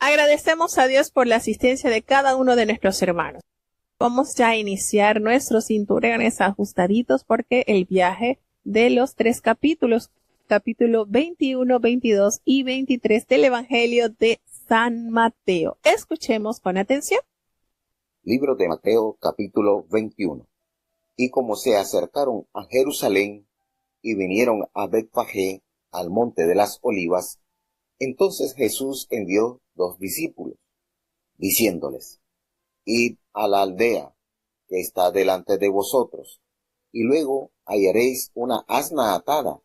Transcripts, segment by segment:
Agradecemos a Dios por la asistencia de cada uno de nuestros hermanos. Vamos ya a iniciar nuestros cinturones ajustaditos porque el viaje de los 3 capítulos, capítulo 21, 22 y 23 del Evangelio de San Mateo. Escuchemos con atención. Libro de Mateo, capítulo 21. Y como se acercaron a Jerusalén y vinieron a Betfagé, al monte de las Olivas, entonces Jesús envió 2 discípulos, diciéndoles: Id a la aldea que está delante de vosotros, y luego hallaréis una asna atada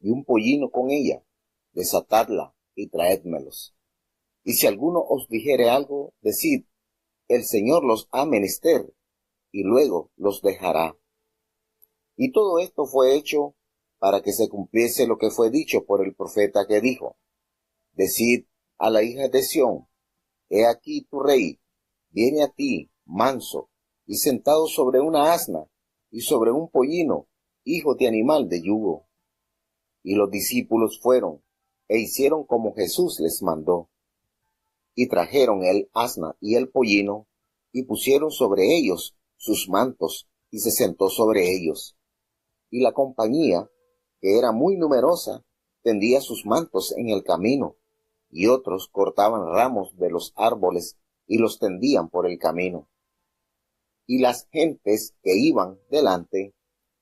y un pollino con ella, desatadla y traédmelos. Y si alguno os dijere algo, decid: el Señor los ha menester, y luego los dejará. Y todo esto fue hecho para que se cumpliese lo que fue dicho por el profeta que dijo: Decid a la hija de Sión: he aquí tu rey viene a ti manso y sentado sobre una asna y sobre un pollino, hijo de animal de yugo. Y los discípulos fueron e hicieron como Jesús les mandó. Y trajeron el asna y el pollino, y pusieron sobre ellos sus mantos, y se sentó sobre ellos. Y la compañía, que era muy numerosa, tendía sus mantos en el camino, y otros cortaban ramos de los árboles y los tendían por el camino. Y las gentes que iban delante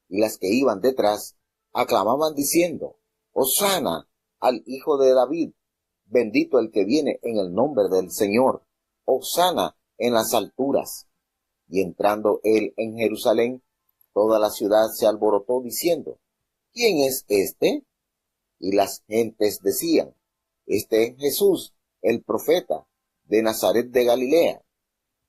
y las que iban detrás aclamaban diciendo: Hosana al Hijo de David, bendito el que viene en el nombre del Señor, hosana en las alturas. Y entrando él en Jerusalén, toda la ciudad se alborotó diciendo: ¿quién es este? Y las gentes decían: este es Jesús, el profeta, de Nazaret de Galilea.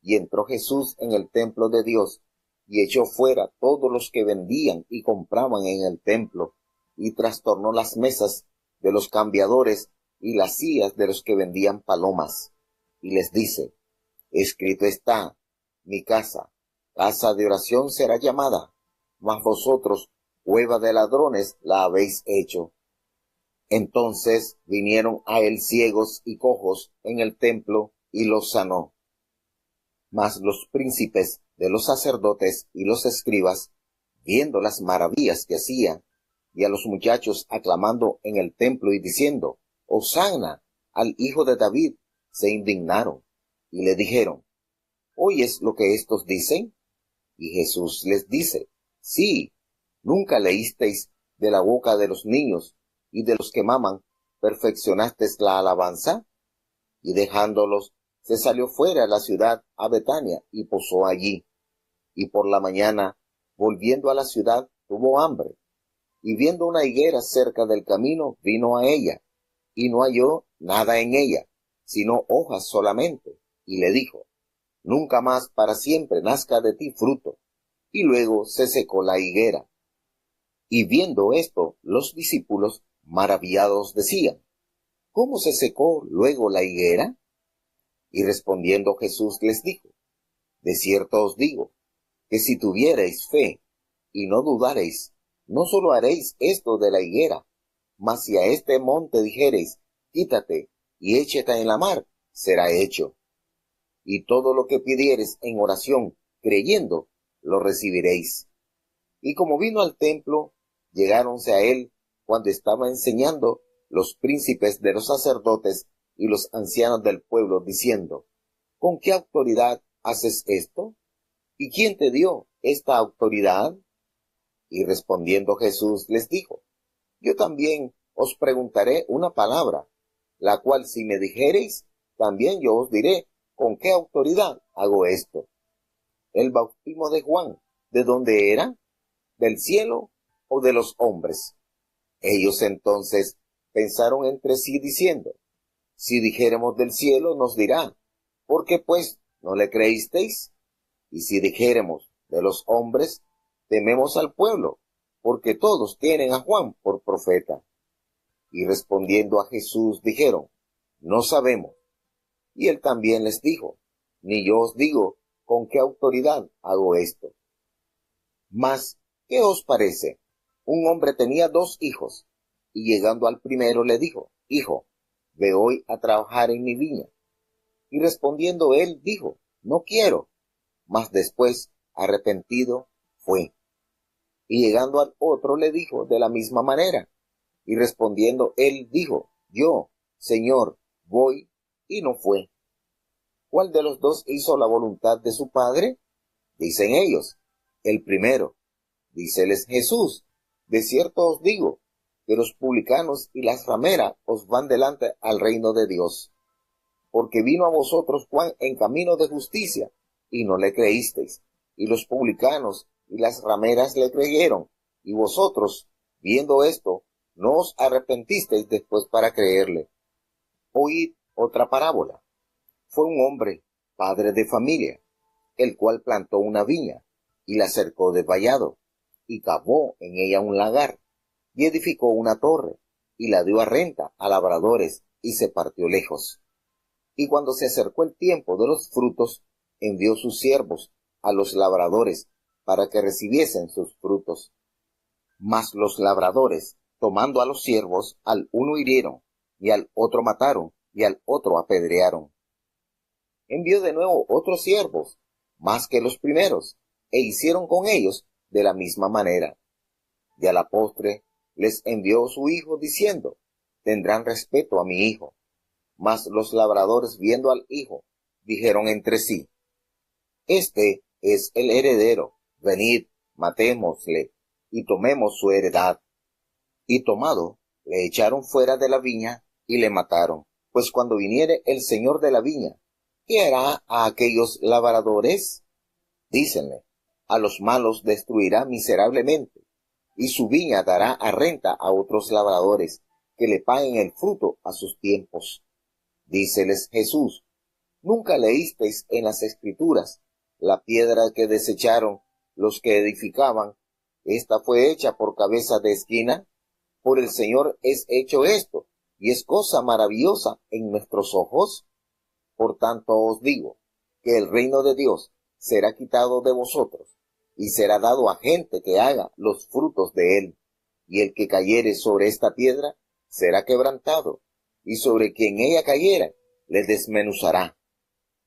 Y entró Jesús en el templo de Dios, y echó fuera todos los que vendían y compraban en el templo, y trastornó las mesas de los cambiadores y las sillas de los que vendían palomas. Y les dice: escrito está: mi casa, casa de oración será llamada, mas vosotros, cueva de ladrones, la habéis hecho. Entonces vinieron a él ciegos y cojos en el templo, y los sanó. Mas los príncipes de los sacerdotes y los escribas, viendo las maravillas que hacía, y a los muchachos aclamando en el templo y diciendo: Hosana al Hijo de David, se indignaron, y le dijeron: ¿oyes lo que éstos dicen? Y Jesús les dice: sí, ¿nunca leísteis de la boca de los niños y de los que maman perfeccionasteis la alabanza? Y dejándolos, se salió fuera de la ciudad a Betania y posó allí. Y por la mañana, volviendo a la ciudad, tuvo hambre. Y viendo una higuera cerca del camino, vino a ella, y no halló nada en ella, sino hojas solamente. Y le dijo: nunca más para siempre nazca de ti fruto. Y luego se secó la higuera. Y viendo esto, los discípulos, maravillados, decían: ¿cómo se secó luego la higuera? Y respondiendo Jesús les dijo: de cierto os digo, que si tuviereis fe, y no dudareis, no solo haréis esto de la higuera, mas si a este monte dijereis: quítate y échate en la mar, será hecho. Y todo lo que pidiereis en oración, creyendo, lo recibiréis. Y como vino al templo, llegáronse a él, cuando estaba enseñando, los príncipes de los sacerdotes y los ancianos del pueblo, diciendo: ¿con qué autoridad haces esto? ¿Y quién te dio esta autoridad? Y respondiendo Jesús les dijo: yo también os preguntaré una palabra, la cual si me dijereis, también yo os diré con qué autoridad hago esto. El bautismo de Juan, ¿de dónde era? ¿Del cielo o de los hombres? Ellos entonces pensaron entre sí diciendo: si dijéremos del cielo, nos dirá: ¿por qué pues no le creísteis? Y si dijéremos de los hombres, tememos al pueblo, porque todos tienen a Juan por profeta. Y respondiendo a Jesús dijeron: no sabemos. Y él también les dijo: ni yo os digo con qué autoridad hago esto. Mas, ¿qué os parece? Un hombre tenía 2 hijos, y llegando al primero le dijo: hijo, ve hoy a trabajar en mi viña. Y respondiendo él, dijo, no quiero. Mas después, arrepentido, fue. Y llegando al otro, le dijo de la misma manera. Y respondiendo él, dijo, yo, Señor, voy, y no fue. ¿Cuál de los dos hizo la voluntad de su padre? Dicen ellos, el primero. Díceles Jesús, de cierto os digo, que los publicanos y las rameras os van delante al reino de Dios. Porque vino a vosotros Juan en camino de justicia, y no le creísteis, y los publicanos y las rameras le creyeron, y vosotros, viendo esto, no os arrepentisteis después para creerle. Oíd otra parábola. Fue un hombre, padre de familia, el cual plantó una viña, y la cercó de vallado, y cavó en ella un lagar, y edificó una torre, y la dio a renta a labradores, y se partió lejos. Y cuando se acercó el tiempo de los frutos, envió sus siervos a los labradores, para que recibiesen sus frutos. Mas los labradores, tomando a los siervos, al uno hirieron, y al otro mataron, y al otro apedrearon. Envió de nuevo otros siervos, más que los primeros, e hicieron con ellos de la misma manera. Y a la postre les envió su hijo, diciendo, tendrán respeto a mi hijo. Mas los labradores, viendo al hijo, dijeron entre sí, este es el heredero, venid, matémosle, y tomemos su heredad. Y tomado, le echaron fuera de la viña, y le mataron. Pues cuando viniere el señor de la viña, ¿qué hará a aquellos labradores? Dícenle, a los malos destruirá miserablemente, y su viña dará a renta a otros labradores, que le paguen el fruto a sus tiempos. Díceles Jesús, ¿nunca leísteis en las Escrituras la piedra que desecharon los que edificaban? Esta fue hecha por cabeza de esquina. Por el Señor es hecho esto, y es cosa maravillosa en nuestros ojos. Por tanto os digo, que el reino de Dios será quitado de vosotros, y será dado a gente que haga los frutos de él. Y el que cayere sobre esta piedra será quebrantado, y sobre quien ella cayera le desmenuzará.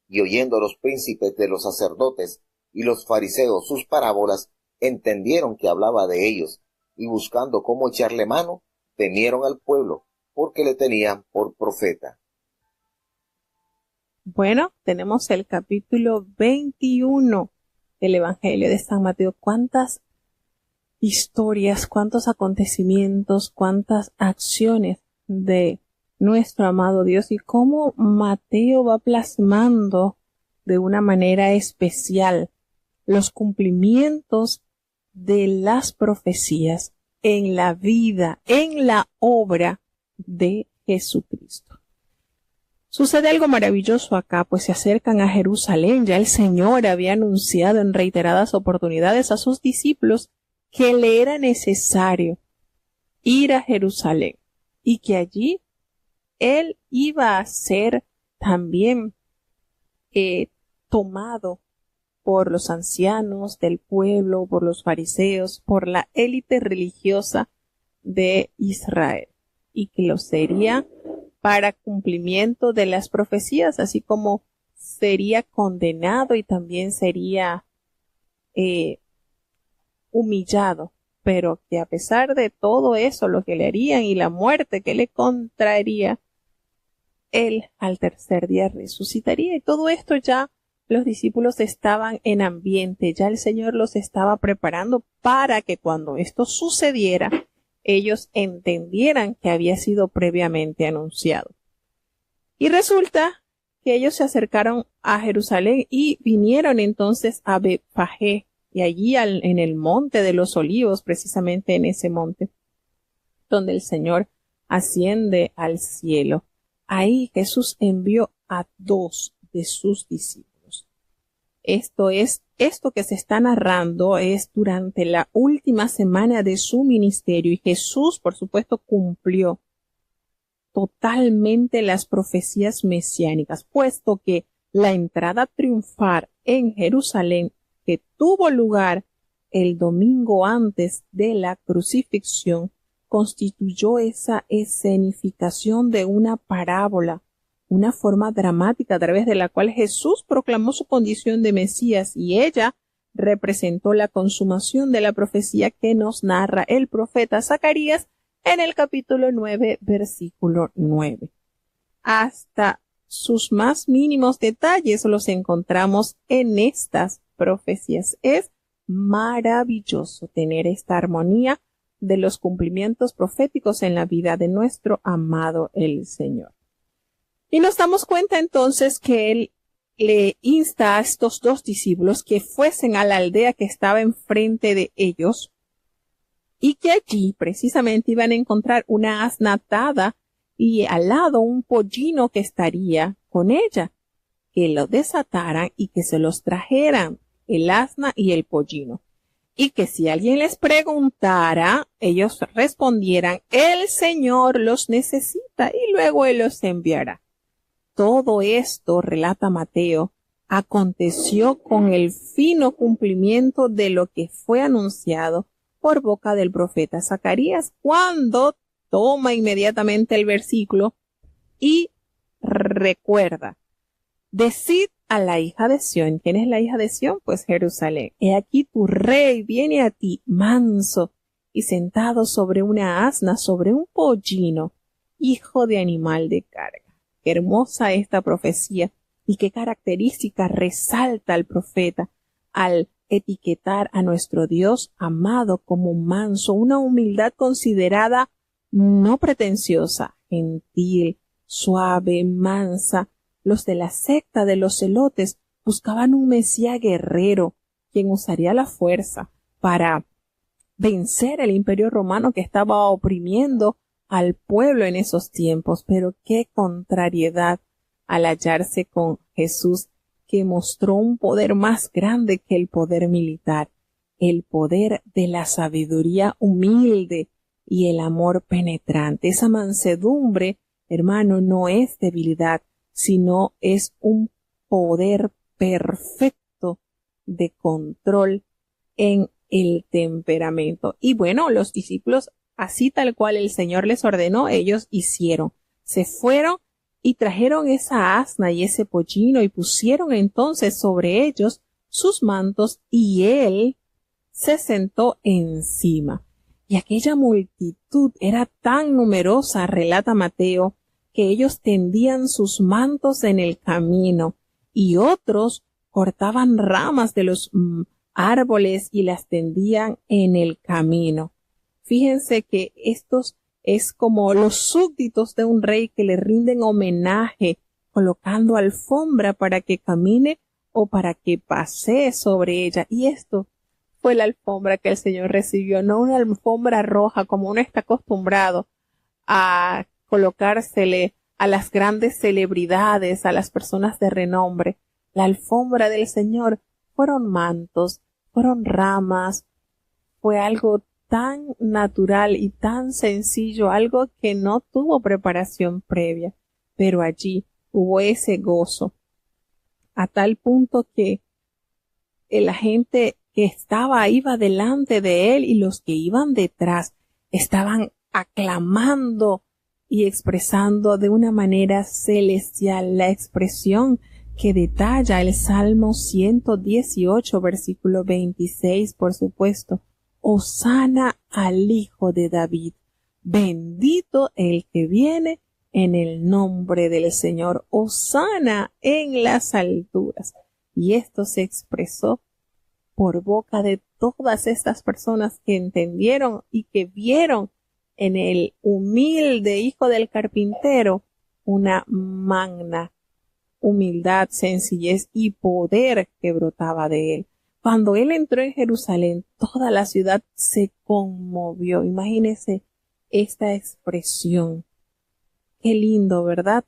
Y oyendo los príncipes de los sacerdotes y los fariseos sus parábolas, entendieron que hablaba de ellos, y buscando cómo echarle mano, temieron al pueblo, porque le tenían por profeta. Bueno, tenemos el capítulo 21 del Evangelio de San Mateo. ¿Cuántas historias, cuántos acontecimientos, cuántas acciones de nuestro amado Dios, y cómo Mateo va plasmando de una manera especial los cumplimientos de las profecías en la vida, en la obra de Jesucristo. Sucede algo maravilloso acá, pues se acercan a Jerusalén. Ya el Señor había anunciado en reiteradas oportunidades a sus discípulos que le era necesario ir a Jerusalén y que allí Él iba a ser también tomado por los ancianos del pueblo, por los fariseos, por la élite religiosa de Israel, y que lo sería para cumplimiento de las profecías, así como sería condenado y también sería humillado, pero que a pesar de todo eso, lo que le harían y la muerte que le contraería, él al tercer día resucitaría. Y todo esto ya los discípulos estaban en ambiente, ya el Señor los estaba preparando para que cuando esto sucediera, ellos entendieran que había sido previamente anunciado. Y resulta que ellos se acercaron a Jerusalén y vinieron entonces a Betfagé, y allí en el monte de los olivos, precisamente en ese monte, donde el Señor asciende al cielo. Ahí Jesús envió a 2 de sus discípulos. Esto que se está narrando es durante la última semana de su ministerio, y Jesús, por supuesto, cumplió totalmente las profecías mesiánicas, puesto que la entrada triunfal en Jerusalén, que tuvo lugar el domingo antes de la crucifixión, constituyó esa escenificación de una parábola, una forma dramática a través de la cual Jesús proclamó su condición de Mesías, y ella representó la consumación de la profecía que nos narra el profeta Zacarías en el capítulo 9, versículo 9. Hasta sus más mínimos detalles los encontramos en estas profecías. Es maravilloso tener esta armonía de los cumplimientos proféticos en la vida de nuestro amado el Señor. Y nos damos cuenta entonces que Él le insta a estos dos discípulos que fuesen a la aldea que estaba enfrente de ellos y que allí precisamente iban a encontrar una asna atada y al lado un pollino que estaría con ella, que lo desataran y que se los trajeran, el asna y el pollino, y que si alguien les preguntara, ellos respondieran: el Señor los necesita y luego Él los enviará. Todo esto, relata Mateo, aconteció con el fino cumplimiento de lo que fue anunciado por boca del profeta Zacarías, cuando toma inmediatamente el versículo y recuerda: decid a la hija de Sión. ¿Quién es la hija de Sión? Pues Jerusalén. He aquí tu rey viene a ti, manso y sentado sobre una asna, sobre un pollino, hijo de animal de carga. Qué hermosa esta profecía y qué característica resalta el profeta al etiquetar a nuestro Dios amado como manso, una humildad considerada no pretenciosa, gentil, suave, mansa. Los de la secta de los celotes buscaban un Mesías guerrero, quien usaría la fuerza para vencer el imperio romano que estaba oprimiendo al pueblo en esos tiempos. Pero qué contrariedad al hallarse con Jesús, que mostró un poder más grande que el poder militar, el poder de la sabiduría humilde y el amor penetrante. Esa mansedumbre, hermano, no es debilidad, sino es un poder perfecto de control en el temperamento. Y bueno, los discípulos, así tal cual el Señor les ordenó, ellos hicieron. Se fueron y trajeron esa asna y ese pollino y pusieron entonces sobre ellos sus mantos, y Él se sentó encima. Y aquella multitud era tan numerosa, relata Mateo, que ellos tendían sus mantos en el camino, y otros cortaban ramas de los árboles y las tendían en el camino. Fíjense que estos es como los súbditos de un rey que le rinden homenaje, colocando alfombra para que camine o para que pasee sobre ella. Y esto fue la alfombra que el Señor recibió, no una alfombra roja como uno está acostumbrado a colocársele a las grandes celebridades, a las personas de renombre. La alfombra del Señor fueron mantos, fueron ramas, fue algo tan natural y tan sencillo, algo que no tuvo preparación previa, pero allí hubo ese gozo, a tal punto que la gente que iba delante de él y los que iban detrás estaban aclamando y expresando de una manera celestial la expresión que detalla el Salmo 118, versículo 26, por supuesto. Hosana al Hijo de David, bendito el que viene en el nombre del Señor, hosana en las alturas. Y esto se expresó por boca de todas estas personas que entendieron y que vieron en el humilde hijo del carpintero una magna humildad, sencillez y poder que brotaba de él. Cuando él entró en Jerusalén, toda la ciudad se conmovió. Imagínese esta expresión. Qué lindo, ¿verdad?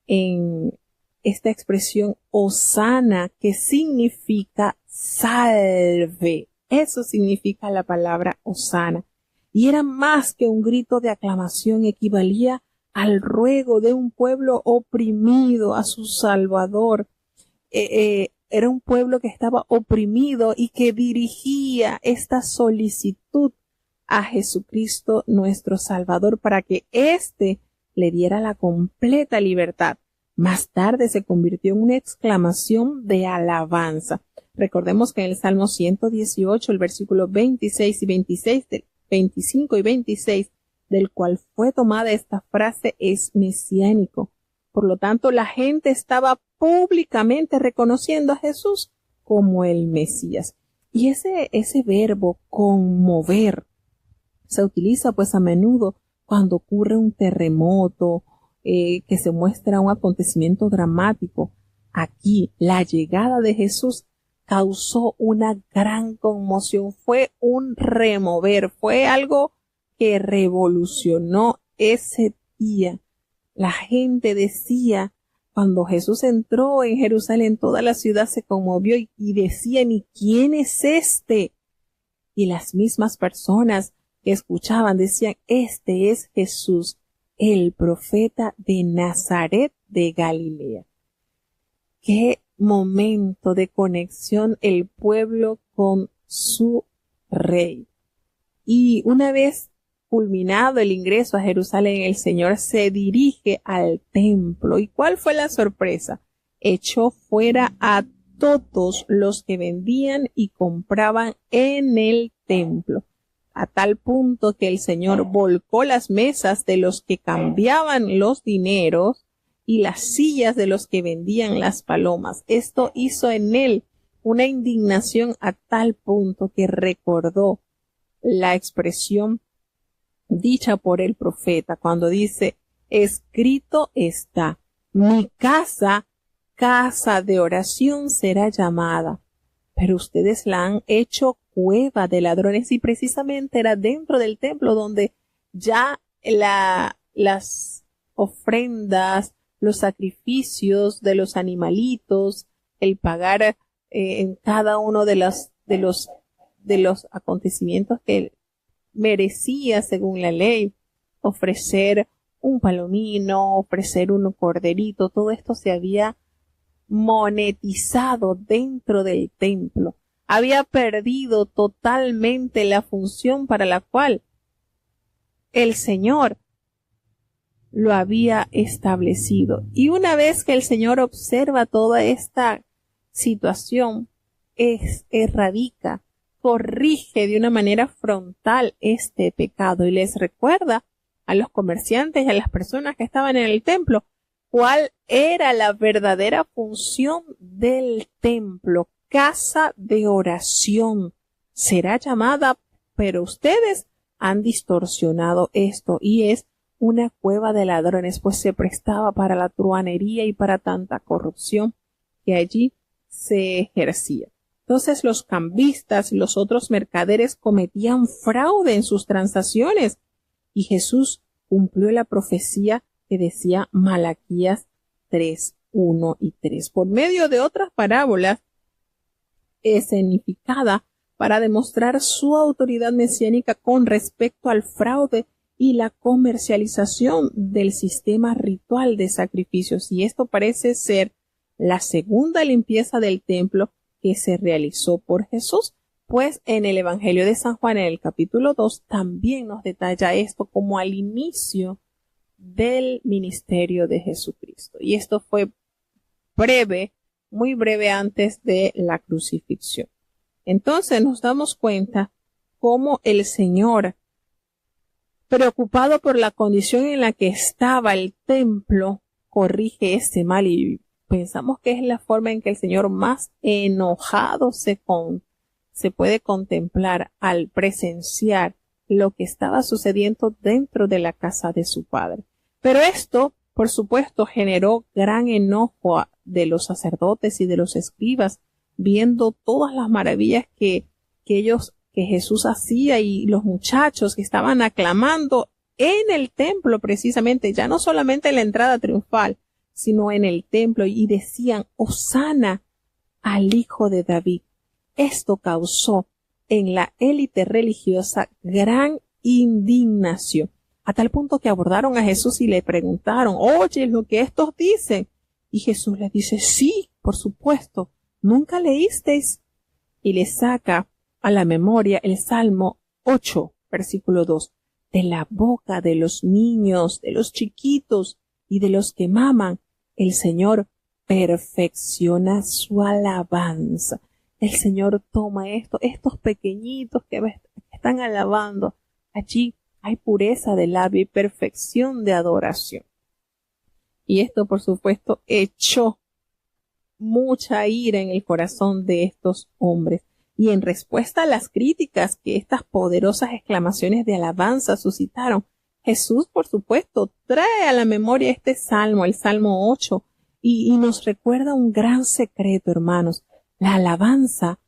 En esta expresión hosana, que significa salve. Eso significa la palabra hosana. Y era más que un grito de aclamación, equivalía al ruego de un pueblo oprimido a su Salvador. Era un pueblo que estaba oprimido y que dirigía esta solicitud a Jesucristo nuestro Salvador para que éste le diera la completa libertad. Más tarde se convirtió en una exclamación de alabanza. Recordemos que en el Salmo 118, el versículo 26 y 26, 25 y 26, del cual fue tomada esta frase, es mesiánico. Por lo tanto, la gente estaba públicamente reconociendo a Jesús como el Mesías. Y ese verbo conmover se utiliza pues a menudo cuando ocurre un terremoto, que se muestra un acontecimiento dramático. Aquí, la llegada de Jesús causó una gran conmoción, fue un remover, fue algo que revolucionó ese día. La gente decía, cuando Jesús entró en Jerusalén, toda la ciudad se conmovió y decían, ¿y quién es este? Y las mismas personas que escuchaban decían, este es Jesús, el profeta de Nazaret de Galilea. Qué momento de conexión el pueblo con su rey. Y una vez culminado el ingreso a Jerusalén, el Señor se dirige al templo. ¿Y cuál fue la sorpresa? Echó fuera a todos los que vendían y compraban en el templo, a tal punto que el Señor volcó las mesas de los que cambiaban los dineros y las sillas de los que vendían las palomas. Esto hizo en él una indignación a tal punto que recordó la expresión dicha por el profeta cuando dice, escrito está, mi casa, casa de oración será llamada, pero ustedes la han hecho cueva de ladrones. Y precisamente era dentro del templo donde ya las ofrendas, los sacrificios de los animalitos, el pagar en cada uno de los acontecimientos que merecía según la ley, ofrecer un palomino, ofrecer un corderito, todo esto se había monetizado dentro del templo. Había perdido totalmente la función para la cual el Señor lo había establecido. Y una vez que el Señor observa toda esta situación, erradica, corrige de una manera frontal este pecado y les recuerda a los comerciantes y a las personas que estaban en el templo cuál era la verdadera función del templo. Casa de oración será llamada, pero ustedes han distorsionado esto y es una cueva de ladrones, pues se prestaba para la truhanería y para tanta corrupción que allí se ejercía. Entonces los cambistas y los otros mercaderes cometían fraude en sus transacciones y Jesús cumplió la profecía que decía Malaquías 3, 1 y 3 por medio de otras parábolas escenificada para demostrar su autoridad mesiánica con respecto al fraude y la comercialización del sistema ritual de sacrificios. Y esto parece ser la segunda limpieza del templo que se realizó por Jesús, pues en el Evangelio de San Juan, en el capítulo 2, también nos detalla esto como al inicio del ministerio de Jesucristo. Y esto fue breve, muy breve antes de la crucifixión. Entonces nos damos cuenta cómo el Señor, preocupado por la condición en la que estaba el templo, corrige este mal y pensamos que es la forma en que el Señor más enojado se puede contemplar al presenciar lo que estaba sucediendo dentro de la casa de su Padre. Pero esto, por supuesto, generó gran enojo de los sacerdotes y de los escribas, viendo todas las maravillas que Jesús hacía y los muchachos que estaban aclamando en el templo precisamente, ya no solamente en la entrada triunfal, sino en el templo, y decían, Hosana al Hijo de David. Esto causó en la élite religiosa gran indignación, a tal punto que abordaron a Jesús y le preguntaron, oye, lo que estos dicen. Y Jesús les dice, sí, por supuesto, ¿nunca leísteis? Y le saca a la memoria el Salmo 8, versículo 2. de la boca de los niños, de los chiquitos y de los que maman, el Señor perfecciona su alabanza. El Señor toma estos pequeñitos que me están alabando. Allí hay pureza de labio y perfección de adoración. Y esto, por supuesto, echó mucha ira en el corazón de estos hombres. Y en respuesta a las críticas que estas poderosas exclamaciones de alabanza suscitaron, Jesús, por supuesto, trae a la memoria este salmo, el Salmo 8, y nos recuerda un gran secreto, hermanos. La alabanza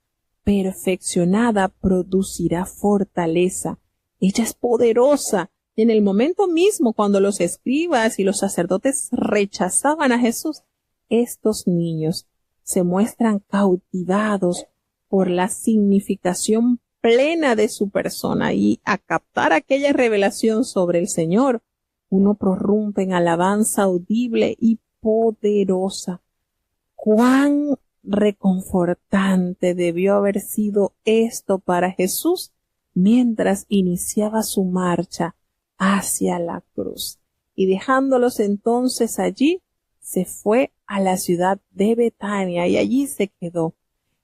perfeccionada producirá fortaleza. Ella es poderosa. Y en el momento mismo, cuando los escribas y los sacerdotes rechazaban a Jesús, estos niños se muestran cautivados por la significación plena de su persona, y a captar aquella revelación sobre el Señor, uno prorrumpe en alabanza audible y poderosa. Cuán reconfortante debió haber sido esto para Jesús mientras iniciaba su marcha hacia la cruz. Y dejándolos entonces allí, se fue a la ciudad de Betania y allí se quedó.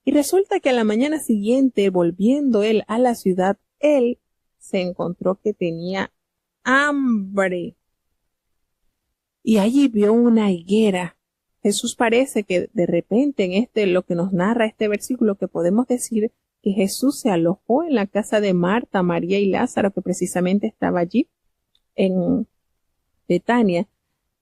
Y resulta que a la mañana siguiente, volviendo él a la ciudad, él se encontró que tenía hambre. Y allí vio una higuera. Jesús parece que de repente en lo que nos narra este versículo, que podemos decir que Jesús se alojó en la casa de Marta, María y Lázaro, que precisamente estaba allí en Betania.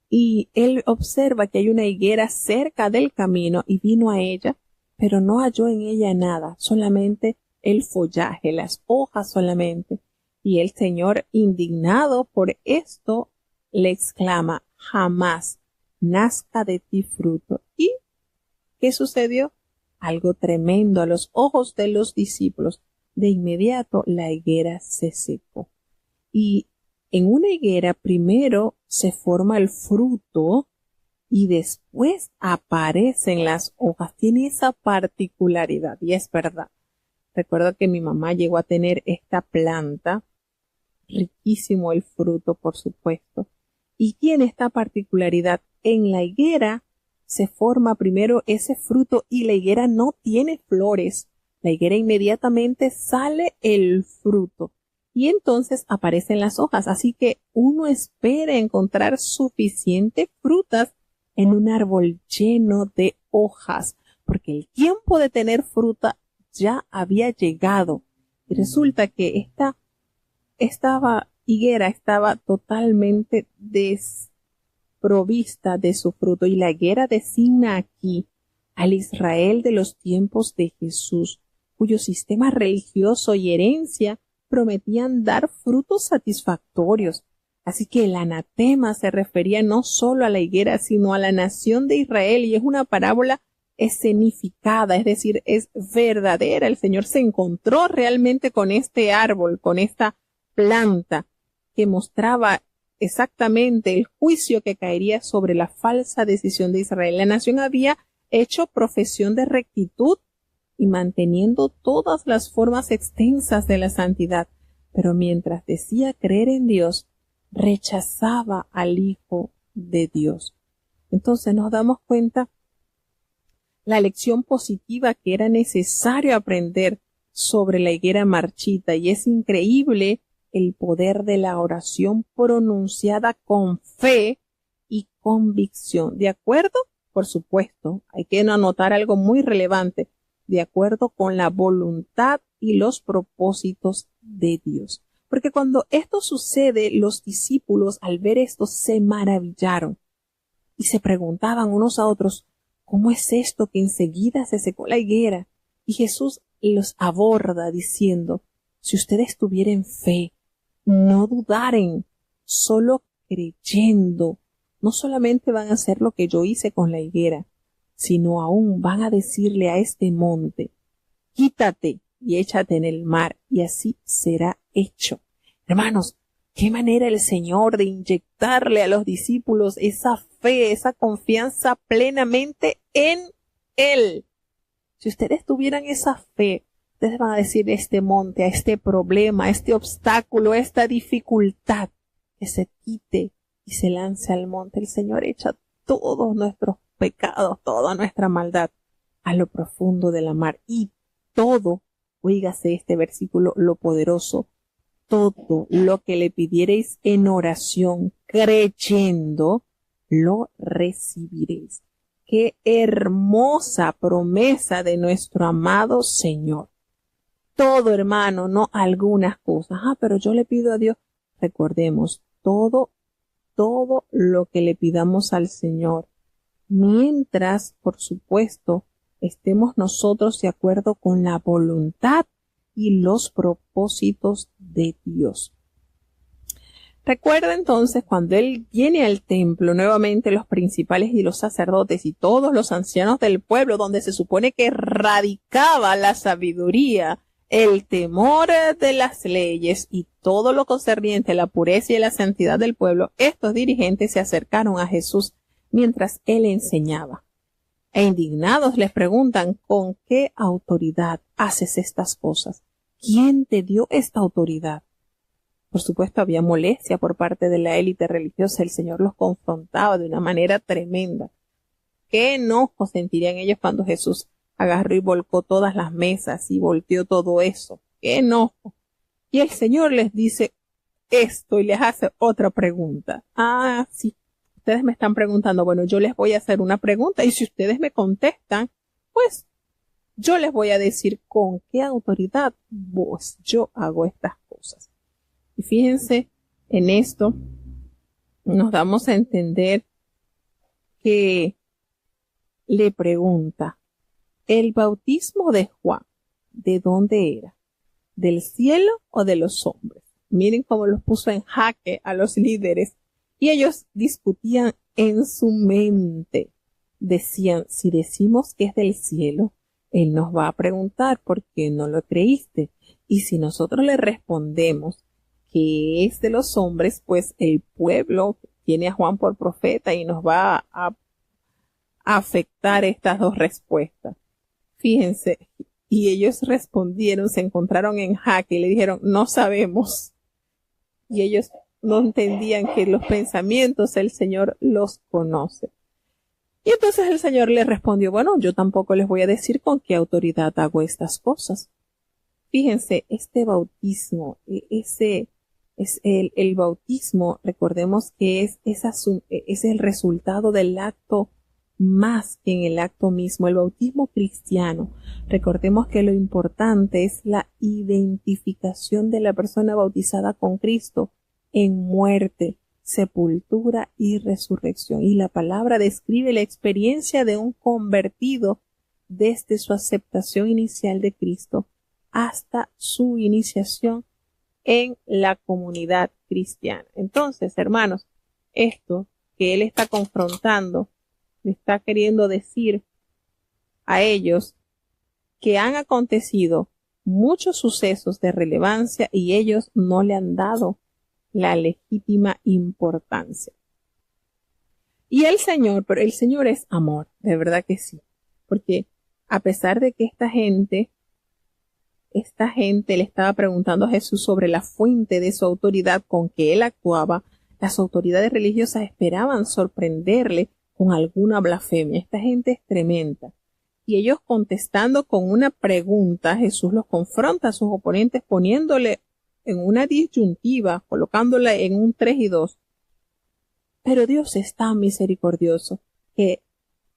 Y él observa que hay una higuera cerca del camino y vino a ella, pero no halló en ella nada, solamente el follaje, las hojas solamente. Y el Señor, indignado por esto, le exclama: jamás nazca de ti fruto. ¿Y qué sucedió? Algo tremendo a los ojos de los discípulos. De inmediato la higuera se secó. Y en una higuera primero se forma el fruto y después aparecen las hojas. Tiene esa particularidad, y es verdad. Recuerdo que mi mamá llegó a tener esta planta, riquísimo el fruto, por supuesto, y tiene esta particularidad. En la higuera se forma primero ese fruto y la higuera no tiene flores. La higuera inmediatamente sale el fruto y entonces aparecen las hojas. Así que uno espera encontrar suficientes frutas en un árbol lleno de hojas, porque el tiempo de tener fruta ya había llegado. Y resulta que esta higuera estaba totalmente desprovista de su fruto, y la higuera designa aquí al Israel de los tiempos de Jesús, cuyo sistema religioso y herencia prometían dar frutos satisfactorios. Así que el anatema se refería no solo a la higuera, sino a la nación de Israel, y es una parábola escenificada, es decir, es verdadera. El Señor se encontró realmente con este árbol, con esta planta, que mostraba exactamente el juicio que caería sobre la falsa decisión de Israel. La nación había hecho profesión de rectitud y manteniendo todas las formas extensas de la santidad, pero mientras decía creer en Dios, rechazaba al Hijo de Dios. Entonces nos damos cuenta la lección positiva que era necesario aprender sobre la higuera marchita, y es increíble el poder de la oración pronunciada con fe y convicción. ¿De acuerdo? Por supuesto, hay que anotar algo muy relevante: de acuerdo con la voluntad y los propósitos de Dios. Porque cuando esto sucede, los discípulos al ver esto se maravillaron y se preguntaban unos a otros: ¿cómo es esto que enseguida se secó la higuera? Y Jesús los aborda diciendo: si ustedes tuvieran fe, no dudaren, solo creyendo, no solamente van a hacer lo que yo hice con la higuera, sino aún van a decirle a este monte: quítate y échate en el mar, y así será hecho. Hermanos, qué manera el Señor de inyectarle a los discípulos esa fe, esa confianza plenamente en Él. Si ustedes tuvieran esa fe, ustedes van a decir a este monte, a este problema, a este obstáculo, a esta dificultad, que se quite y se lance al monte. El Señor echa todos nuestros pecados, toda nuestra maldad a lo profundo de la mar. Y todo, oígase este versículo, lo poderoso, todo lo que le pidiereis en oración, creyendo, lo recibiréis. Qué hermosa promesa de nuestro amado Señor. Todo, hermano, no algunas cosas. Pero yo le pido a Dios. Recordemos, todo lo que le pidamos al Señor, mientras, por supuesto, estemos nosotros de acuerdo con la voluntad y los propósitos de Dios. Recuerda entonces cuando él viene al templo, nuevamente los principales y los sacerdotes y todos los ancianos del pueblo, donde se supone que radicaba la sabiduría, el temor de las leyes y todo lo concerniente a la pureza y a la santidad del pueblo, estos dirigentes se acercaron a Jesús mientras él enseñaba. E indignados les preguntan, ¿con qué autoridad haces estas cosas? ¿Quién te dio esta autoridad? Por supuesto, había molestia por parte de la élite religiosa. El Señor los confrontaba de una manera tremenda. Qué enojo sentirían ellos cuando Jesús agarró y volcó todas las mesas y volteó todo eso. Qué enojo. Y el Señor les dice esto y les hace otra pregunta. Sí. Ustedes me están preguntando. Bueno, yo les voy a hacer una pregunta y si ustedes me contestan, pues yo les voy a decir con qué autoridad pues yo hago estas cosas. Y fíjense, en esto nos damos a entender que le pregunta, ¿el bautismo de Juan, de dónde era? ¿Del cielo o de los hombres? Miren cómo los puso en jaque a los líderes. Y ellos discutían en su mente. Decían, si decimos que es del cielo, él nos va a preguntar por qué no lo creíste. Y si nosotros le respondemos que es de los hombres, pues el pueblo tiene a Juan por profeta y nos va a afectar estas dos respuestas. Fíjense, y ellos respondieron, se encontraron en jaque y le dijeron, no sabemos. Y ellos no entendían que los pensamientos el Señor los conoce. Y entonces el Señor les respondió, bueno, yo tampoco les voy a decir con qué autoridad hago estas cosas. Fíjense, este bautismo, el bautismo, recordemos que es el resultado del acto más que en el acto mismo. El bautismo cristiano, recordemos que lo importante es la identificación de la persona bautizada con Cristo en muerte, sepultura y resurrección. Y la palabra describe la experiencia de un convertido desde su aceptación inicial de Cristo hasta su iniciación en la comunidad cristiana. Entonces, hermanos, esto que él está confrontando, le está queriendo decir a ellos que han acontecido muchos sucesos de relevancia y ellos no le han dado la legítima importancia. Y pero el Señor es amor, de verdad que sí, porque a pesar de que esta gente le estaba preguntando a Jesús sobre la fuente de su autoridad con que él actuaba, las autoridades religiosas esperaban sorprenderle con alguna blasfemia. Esta gente es tremenda. Y ellos contestando con una pregunta, Jesús los confronta a sus oponentes poniéndole en una disyuntiva, colocándola en un 3 y 2. Pero Dios es tan misericordioso que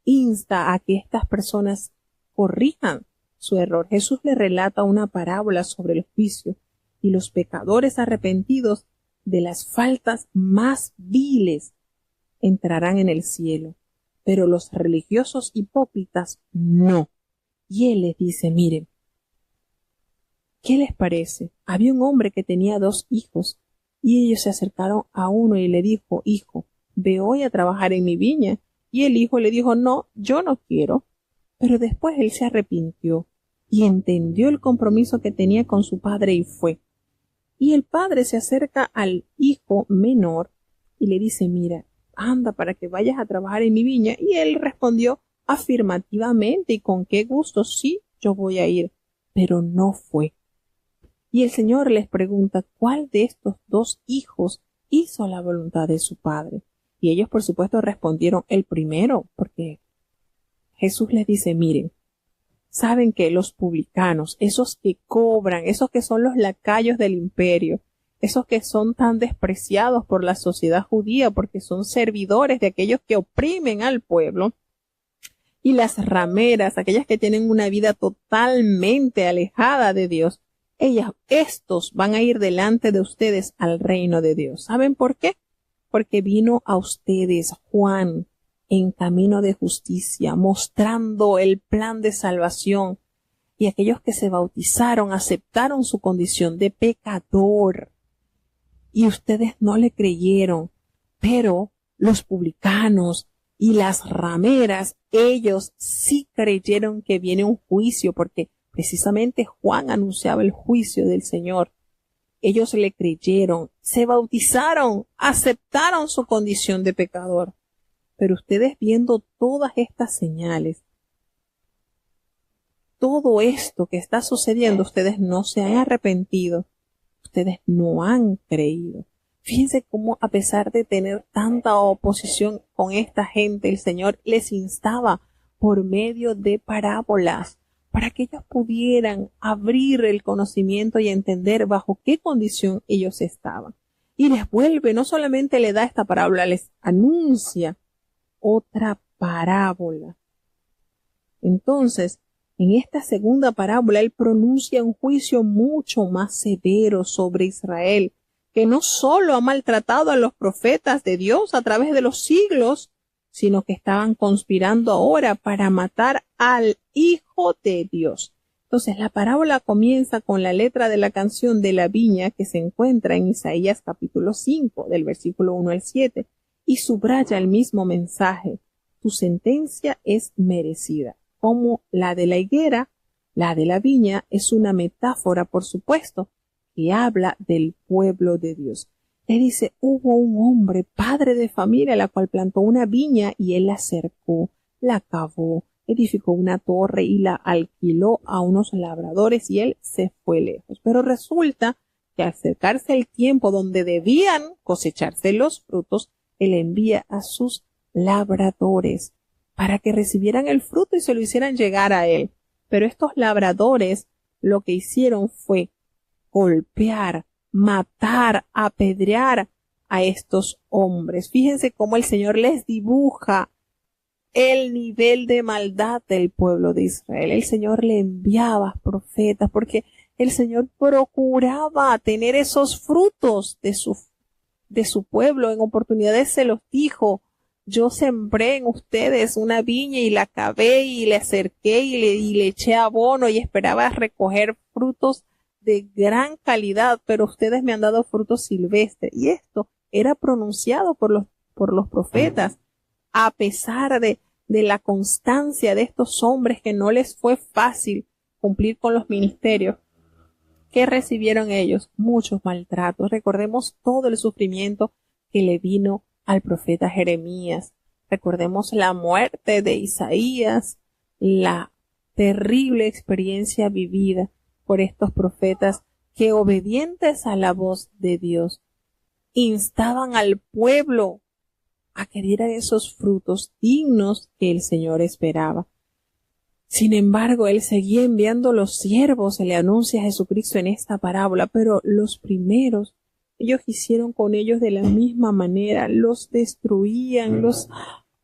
insta a que estas personas corrijan su error. Jesús le relata una parábola sobre el juicio y los pecadores arrepentidos de las faltas más viles entrarán en el cielo, pero los religiosos hipócritas no. Y él les dice, miren, ¿qué les parece? Había un hombre que tenía 2 hijos y ellos se acercaron a uno y le dijo, hijo, ve hoy a trabajar en mi viña. Y el hijo le dijo, no, yo no quiero. Pero después él se arrepintió y entendió el compromiso que tenía con su padre y fue. Y el padre se acerca al hijo menor y le dice, mira, anda para que vayas a trabajar en mi viña. Y él respondió afirmativamente y con qué gusto, sí, yo voy a ir. pero no fue. Y el Señor les pregunta, ¿cuál de estos dos hijos hizo la voluntad de su padre? Y ellos, por supuesto, respondieron, el primero, porque Jesús les dice, miren, saben que los publicanos, esos que cobran, esos que son los lacayos del imperio, esos que son tan despreciados por la sociedad judía porque son servidores de aquellos que oprimen al pueblo, y las rameras, aquellas que tienen una vida totalmente alejada de Dios, estos van a ir delante de ustedes al reino de Dios. ¿Saben por qué? Porque vino a ustedes Juan en camino de justicia, mostrando el plan de salvación, y aquellos que se bautizaron aceptaron su condición de pecador, y ustedes no le creyeron, pero los publicanos y las rameras, ellos sí creyeron que viene un juicio, porque precisamente Juan anunciaba el juicio del Señor. Ellos le creyeron, se bautizaron, aceptaron su condición de pecador. Pero ustedes, viendo todas estas señales, todo esto que está sucediendo, ustedes no se han arrepentido, ustedes no han creído. Fíjense cómo, a pesar de tener tanta oposición con esta gente, el Señor les instaba por medio de parábolas para que ellos pudieran abrir el conocimiento y entender bajo qué condición ellos estaban. Y les vuelve, no solamente le da esta parábola, les anuncia otra parábola. Entonces, en esta segunda parábola, él pronuncia un juicio mucho más severo sobre Israel, que no solo ha maltratado a los profetas de Dios a través de los siglos, sino que estaban conspirando ahora para matar al Hijo de Dios. Entonces, la parábola comienza con la letra de la canción de la viña que se encuentra en Isaías capítulo 5, del versículo 1 al 7, y subraya el mismo mensaje. Tu sentencia es merecida. Como la de la higuera, la de la viña es una metáfora, por supuesto, que habla del pueblo de Dios. Le dice, hubo un hombre, padre de familia, la cual plantó una viña y él la cercó, la cavó, edificó una torre y la alquiló a unos labradores y él se fue lejos. Pero resulta que al acercarse el tiempo donde debían cosecharse los frutos, él envía a sus labradores para que recibieran el fruto y se lo hicieran llegar a él. Pero estos labradores lo que hicieron fue golpear, matar, apedrear a estos hombres. Fíjense cómo el Señor les dibuja el nivel de maldad del pueblo de Israel. El Señor le enviaba profetas porque el Señor procuraba tener esos frutos de su pueblo. En oportunidades se los dijo, yo sembré en ustedes una viña y la cavé y le acerqué y le eché abono y esperaba recoger frutos de gran calidad, pero ustedes me han dado frutos silvestres. Y esto era pronunciado por los profetas, a pesar de la constancia de estos hombres que no les fue fácil cumplir con los ministerios. ¿Qué recibieron ellos? Muchos maltratos. Recordemos todo el sufrimiento que le vino al profeta Jeremías. Recordemos la muerte de Isaías, la terrible experiencia vivida por estos profetas que, obedientes a la voz de Dios, instaban al pueblo a que diera esos frutos dignos que el Señor esperaba. Sin embargo, él seguía enviando los siervos, se le anuncia a Jesucristo en esta parábola, pero los primeros, ellos hicieron con ellos de la misma manera, los destruían, los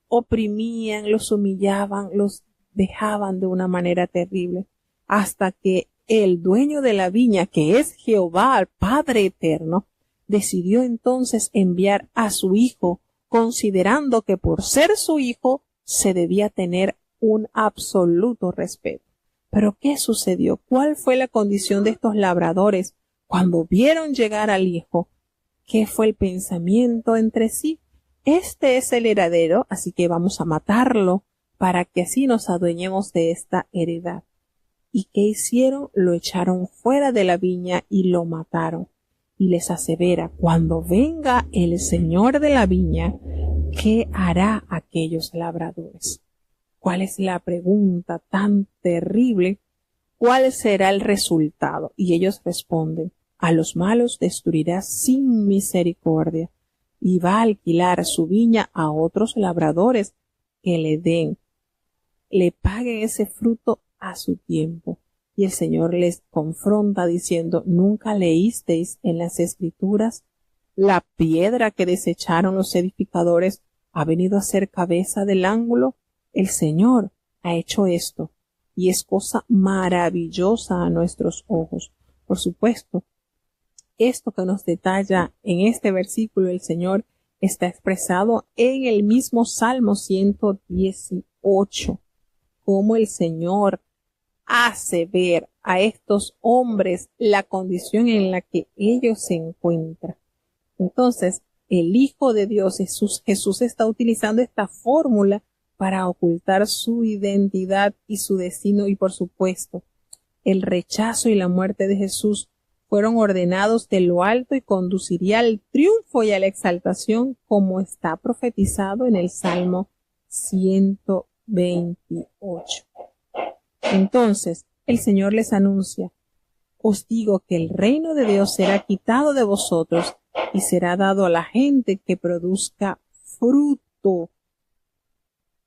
oprimían, los humillaban, los dejaban de una manera terrible, hasta que el dueño de la viña, que es Jehová, el Padre eterno, decidió entonces enviar a su hijo, considerando que por ser su hijo se debía tener un absoluto respeto. Pero ¿qué sucedió? ¿Cuál fue la condición de estos labradores cuando vieron llegar al hijo? ¿Qué fue el pensamiento entre sí? Este es el heredero, así que vamos a matarlo para que así nos adueñemos de esta heredad. ¿Y qué hicieron? Lo echaron fuera de la viña y lo mataron. Y les asevera, cuando venga el Señor de la viña, ¿qué hará aquellos labradores? ¿Cuál es la pregunta tan terrible ¿cuál será el resultado? Y ellos responden, a los malos destruirá sin misericordia y va a alquilar su viña a otros labradores que le paguen ese fruto a su tiempo. Y el Señor les confronta diciendo, ¿nunca leísteis en las Escrituras? La piedra que desecharon los edificadores ha venido a ser cabeza del ángulo. El Señor ha hecho esto y es cosa maravillosa a nuestros ojos. Por supuesto, esto que nos detalla en este versículo el Señor está expresado en el mismo Salmo 118, como el Señor hace ver a estos hombres la condición en la que ellos se encuentran. Entonces, el Hijo de Dios, Jesús está utilizando esta fórmula para ocultar su identidad y su destino, y por supuesto, el rechazo y la muerte de Jesús fueron ordenados de lo alto y conduciría al triunfo y a la exaltación, como está profetizado en el Salmo 128. Entonces, el Señor les anuncia, os digo que el reino de Dios será quitado de vosotros y será dado a la gente que produzca fruto.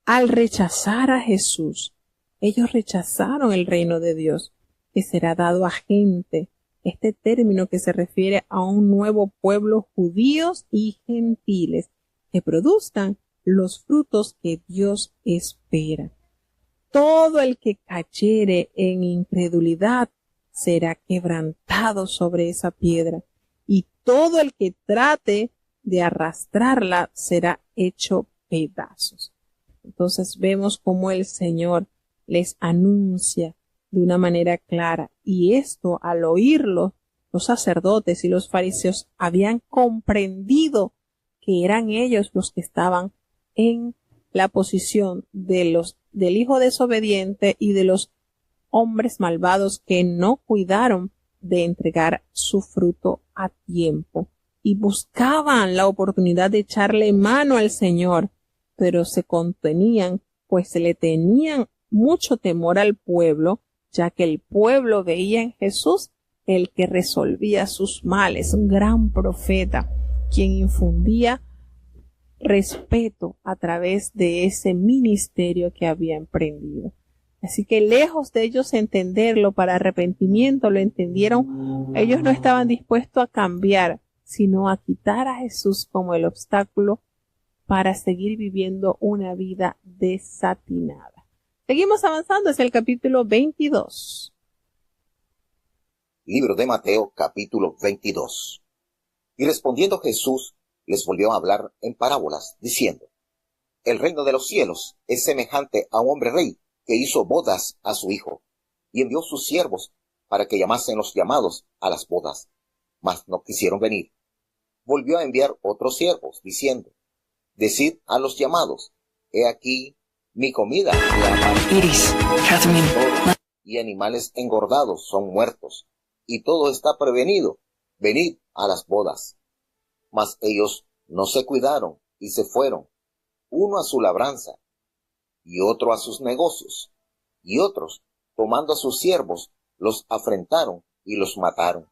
Al rechazar a Jesús, ellos rechazaron el reino de Dios, que será dado a gente. Este término que se refiere a un nuevo pueblo, judíos y gentiles, que produzcan los frutos que Dios espera. Todo el que cayere en incredulidad será quebrantado sobre esa piedra, y todo el que trate de arrastrarla será hecho pedazos. Entonces vemos cómo el Señor les anuncia de una manera clara, y esto, al oírlo, los sacerdotes y los fariseos habían comprendido que eran ellos los que estaban en la posición del hijo desobediente y de los hombres malvados que no cuidaron de entregar su fruto a tiempo, y buscaban la oportunidad de echarle mano al Señor, pero se contenían, pues se le tenían mucho temor al pueblo, ya que el pueblo veía en Jesús el que resolvía sus males, un gran profeta, quien infundía respeto a través de ese ministerio que había emprendido. Así que lejos de ellos entenderlo para arrepentimiento, lo entendieron, ellos no estaban dispuestos a cambiar, sino a quitar a Jesús como el obstáculo para seguir viviendo una vida desatinada. Seguimos avanzando hacia el capítulo 22. Libro de Mateo, capítulo 22. Y respondiendo Jesús, les volvió a hablar en parábolas, diciendo, el reino de los cielos es semejante a un hombre rey que hizo bodas a su hijo, y envió sus siervos para que llamasen los llamados a las bodas, mas no quisieron venir. Volvió a enviar otros siervos, diciendo, decid a los llamados, he aquí mi comida y animales engordados son muertos, y todo está prevenido, venid a las bodas. Mas ellos no se cuidaron y se fueron, uno a su labranza, y otro a sus negocios, y otros, tomando a sus siervos, los afrentaron y los mataron.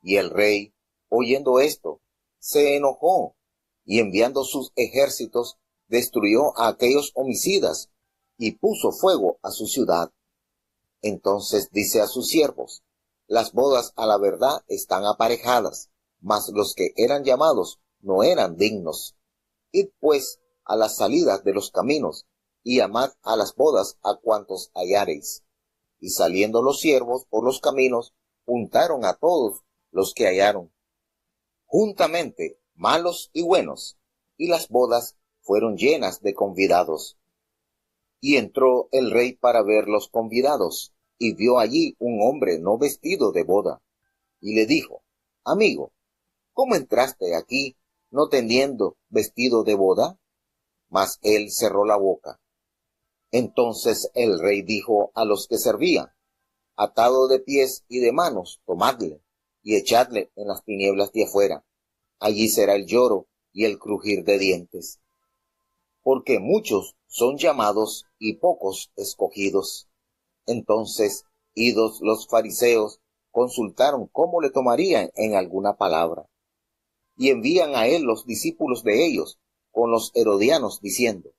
Y el rey, oyendo esto, se enojó, y enviando sus ejércitos, destruyó a aquellos homicidas, y puso fuego a su ciudad. Entonces dice a sus siervos, las bodas a la verdad están aparejadas, mas los que eran llamados no eran dignos. Id pues a las salidas de los caminos, y llamad a las bodas a cuantos hallareis. Y saliendo los siervos por los caminos, juntaron a todos los que hallaron, juntamente malos y buenos, y las bodas fueron llenas de convidados. Y entró el rey para ver los convidados, y vio allí un hombre no vestido de boda, y le dijo, amigo, ¿cómo entraste aquí no teniendo vestido de boda? Mas él cerró la boca. Entonces el rey dijo a los que servían, atado de pies y de manos, tomadle, y echadle en las tinieblas de afuera. Allí será el lloro y el crujir de dientes. Porque muchos son llamados y pocos escogidos. Entonces Idos los fariseos, consultaron cómo le tomarían en alguna palabra. Y envían a él los discípulos de ellos con los herodianos, diciendo: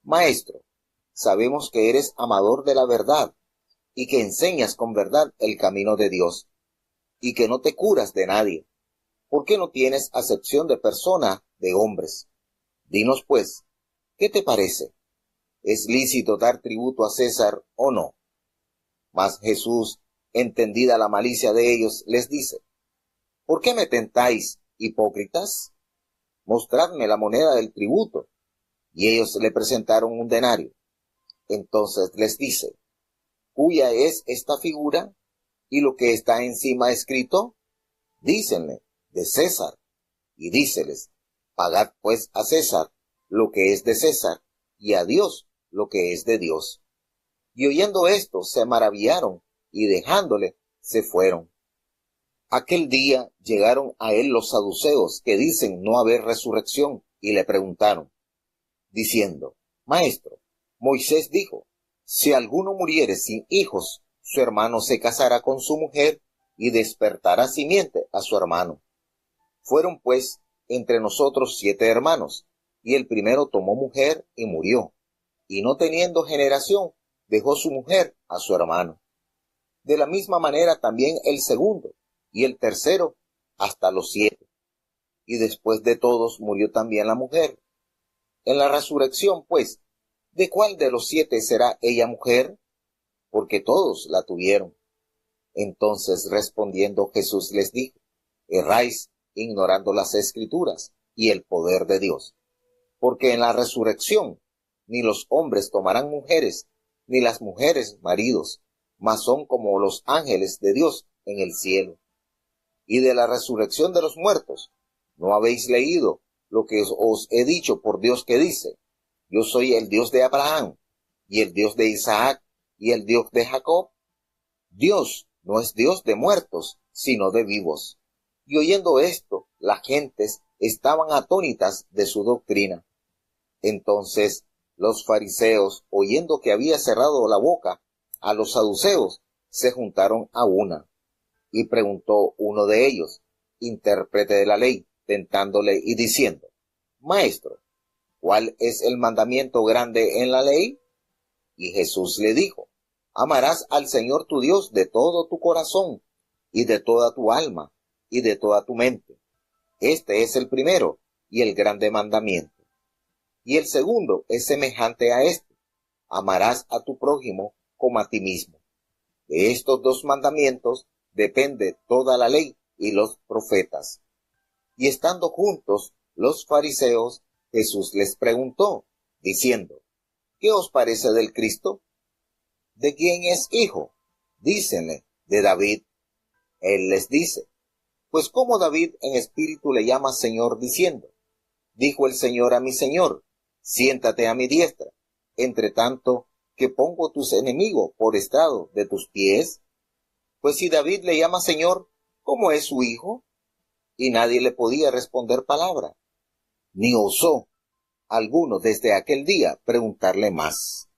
Maestro, sabemos que eres amador de la verdad, y que enseñas con verdad el camino de Dios, y que no te curas de nadie, porque no tienes acepción de persona de hombres. Dinos pues, ¿qué te parece? ¿Es lícito dar tributo a César o no? Mas Jesús, entendida la malicia de ellos, les dice: ¿Por qué me tentáis, hipócritas? Mostradme la moneda del tributo. Y ellos le presentaron un denario. Entonces les dice: ¿Cuya es esta figura? ¿Y lo que está encima escrito? Dícenle: de César. Y díceles: Pagad pues a César lo que es de César, y a Dios lo que es de Dios. Y oyendo esto, se maravillaron, y dejándole, se fueron. Aquel día llegaron a él los saduceos, que dicen no haber resurrección, y le preguntaron, diciendo: Maestro, Moisés dijo: si alguno muriere sin hijos, su hermano se casará con su mujer, y despertará simiente a su hermano. Fueron pues entre nosotros 7 hermanos, y el primero tomó mujer y murió, y no teniendo generación, dejó su mujer a su hermano. De la misma manera también el segundo, y el tercero, hasta los 7. Y después de todos murió también la mujer. En la resurrección, pues, ¿de cuál de los 7 será ella mujer? Porque todos la tuvieron. Entonces respondiendo Jesús les dijo: erráis ignorando las Escrituras y el poder de Dios. Porque en la resurrección ni los hombres tomarán mujeres, ni las mujeres maridos, mas son como los ángeles de Dios en el cielo. Y de la resurrección de los muertos, ¿no habéis leído lo que os he dicho por Dios, que dice: yo soy el Dios de Abraham, y el Dios de Isaac, y el Dios de Jacob? Dios no es Dios de muertos, sino de vivos. Y oyendo esto, las gentes estaban atónitas de su doctrina. Entonces los fariseos, oyendo que había cerrado la boca a los saduceos, se juntaron a una. Y preguntó uno de ellos, intérprete de la ley, tentándole y diciendo: Maestro, ¿cuál es el mandamiento grande en la ley? Y Jesús le dijo: amarás al Señor tu Dios de todo tu corazón, y de toda tu alma, y de toda tu mente. Este es el primero y el grande mandamiento. Y el segundo es semejante a este: amarás a tu prójimo como a ti mismo. De estos 2 mandamientos depende toda la ley y los profetas. Y estando juntos los fariseos, Jesús les preguntó, diciendo: ¿qué os parece del Cristo? ¿De quién es hijo? Dícenle: de David. Él les dice: pues cómo David en espíritu le llama Señor, diciendo: dijo el Señor a mi Señor, siéntate a mi diestra, entre tanto que pongo tus enemigos por estrado de tus pies. Pues si David le llama Señor, ¿cómo es su hijo? Y nadie le podía responder palabra, ni osó alguno desde aquel día preguntarle más.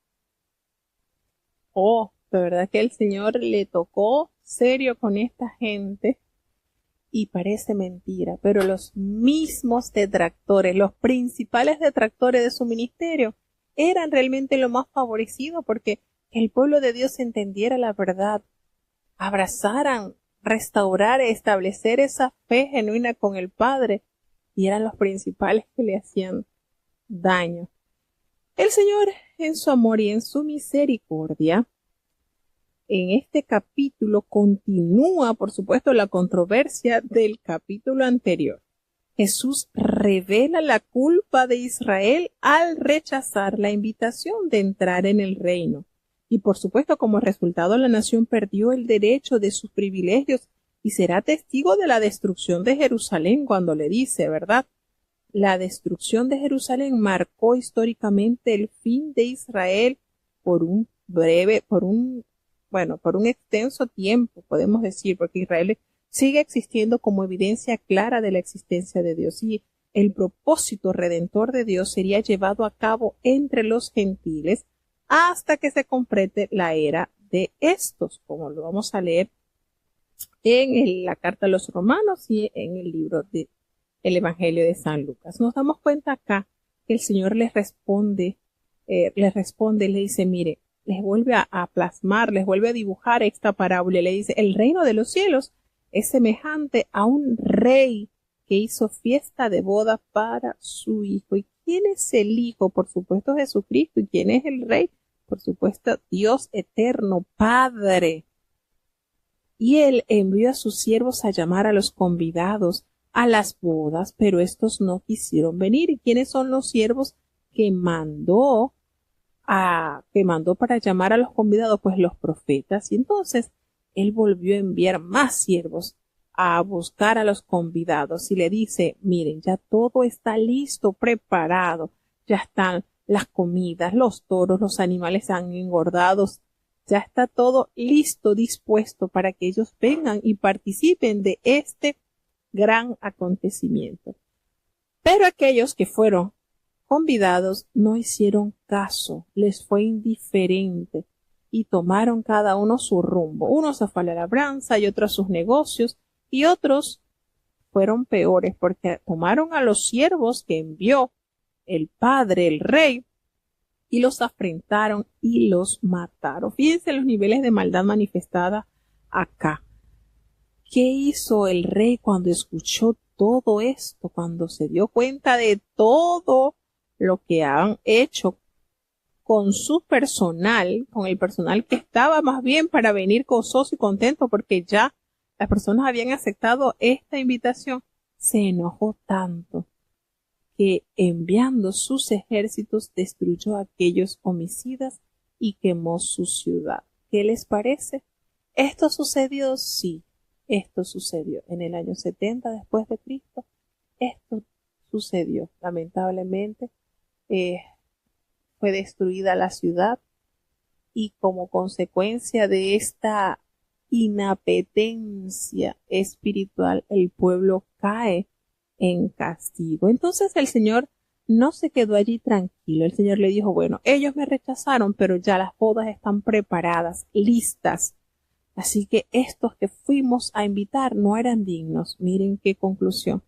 Oh, de verdad que el Señor le tocó serio con esta gente, y parece mentira, pero los mismos detractores, los principales detractores de su ministerio, eran realmente lo más favorecido, porque el pueblo de Dios entendiera la verdad, abrazaran, restaurar, establecer esa fe genuina con el Padre, y eran los principales que le hacían daño. El Señor, en su amor y en su misericordia, en este capítulo continúa, por supuesto, la controversia del capítulo anterior. Jesús revela la culpa de Israel al rechazar la invitación de entrar en el reino. Y por supuesto, como resultado, la nación perdió el derecho de sus privilegios y será testigo de la destrucción de Jerusalén cuando le dice, ¿verdad? La destrucción de Jerusalén marcó históricamente el fin de Israel por un extenso tiempo, podemos decir, porque Israel sigue existiendo como evidencia clara de la existencia de Dios, y el propósito redentor de Dios sería llevado a cabo entre los gentiles hasta que se complete la era de estos, como lo vamos a leer en la carta a los Romanos y en el libro del Evangelio de San Lucas. Nos damos cuenta acá que el Señor les responde, le dice, mire, les vuelve a plasmar, les vuelve a dibujar esta parábola. Le dice, el reino de los cielos es semejante a un rey que hizo fiesta de boda para su hijo. ¿Y quién es el hijo? Por supuesto Jesucristo. ¿Y quién es el rey? Por supuesto Dios eterno, Padre. Y él envió a sus siervos a llamar a los convidados a las bodas, pero estos no quisieron venir. ¿Y quiénes son los siervos que mandó para llamar a los convidados? Pues los profetas. Y entonces él volvió a enviar más siervos a buscar a los convidados y le dice, miren, ya todo está listo, preparado, ya están las comidas, los toros, los animales han engordado, ya está todo listo, dispuesto para que ellos vengan y participen de este gran acontecimiento. Pero aquellos que fueron convidados no hicieron caso, les fue indiferente y tomaron cada uno su rumbo. Uno se fue a la labranza y otro a sus negocios y otros fueron peores porque tomaron a los siervos que envió el padre, el rey, y los afrentaron y los mataron. Fíjense los niveles de maldad manifestada acá. ¿Qué hizo el rey cuando escuchó todo esto? Cuando se dio cuenta de todo lo que han hecho con su personal, con el personal que estaba más bien para venir gozoso y contento porque ya las personas habían aceptado esta invitación, se enojó tanto que enviando sus ejércitos destruyó a aquellos homicidas y quemó su ciudad. ¿Qué les parece? ¿Esto sucedió? Sí, esto sucedió en el año 70 después de Cristo. Esto sucedió, lamentablemente. Fue destruida la ciudad y como consecuencia de esta inapetencia espiritual el pueblo cae en castigo. Entonces el Señor no se quedó allí tranquilo. El Señor le dijo, bueno, ellos me rechazaron, pero ya las bodas están preparadas, listas. Así que estos que fuimos a invitar no eran dignos. Miren qué conclusión.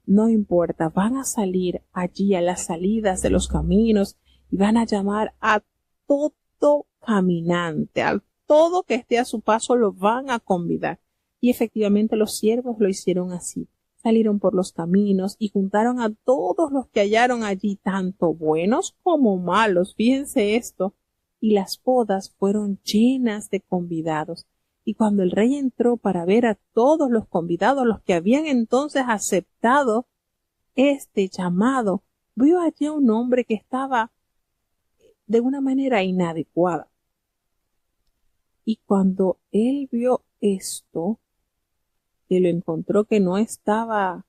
No importa, van a salir allí a las salidas de los caminos y van a llamar a todo caminante, a todo que esté a su paso lo van a convidar. Y efectivamente los siervos lo hicieron así. Salieron por los caminos y juntaron a todos los que hallaron allí, tanto buenos como malos. Fíjense esto. Y las bodas fueron llenas de convidados. Y cuando el rey entró para ver a todos los convidados, los que habían entonces aceptado este llamado, vio allí a un hombre que estaba de una manera inadecuada. Y cuando él vio esto, que lo encontró que no estaba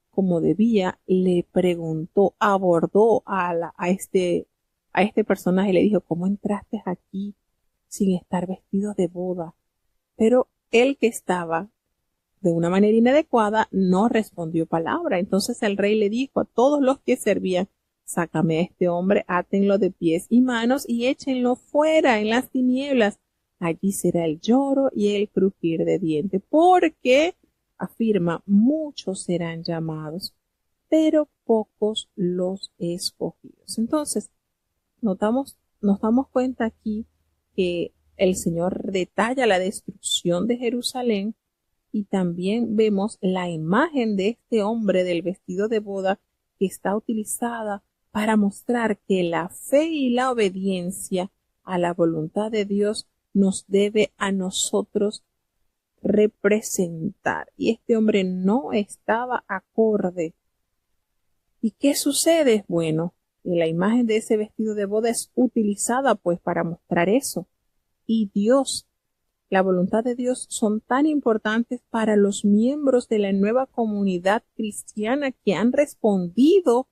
como debía, le preguntó, abordó a este personaje y le dijo, ¿cómo entraste aquí sin estar vestido de boda? Pero él, que estaba de una manera inadecuada, no respondió palabra. Entonces el rey le dijo a todos los que servían, sácame a este hombre, átenlo de pies y manos y échenlo fuera en las tinieblas. Allí será el lloro y el crujir de dientes, porque, afirma, muchos serán llamados, pero pocos los escogidos. Entonces, nos damos cuenta aquí que el Señor detalla la destrucción de Jerusalén y también vemos la imagen de este hombre del vestido de boda que está utilizada para mostrar que la fe y la obediencia a la voluntad de Dios nos debe a nosotros representar. Y este hombre no estaba acorde. ¿Y qué sucede? Bueno, la imagen de ese vestido de boda es utilizada pues para mostrar eso. Y Dios, la voluntad de Dios son tan importantes para los miembros de la nueva comunidad cristiana que han respondido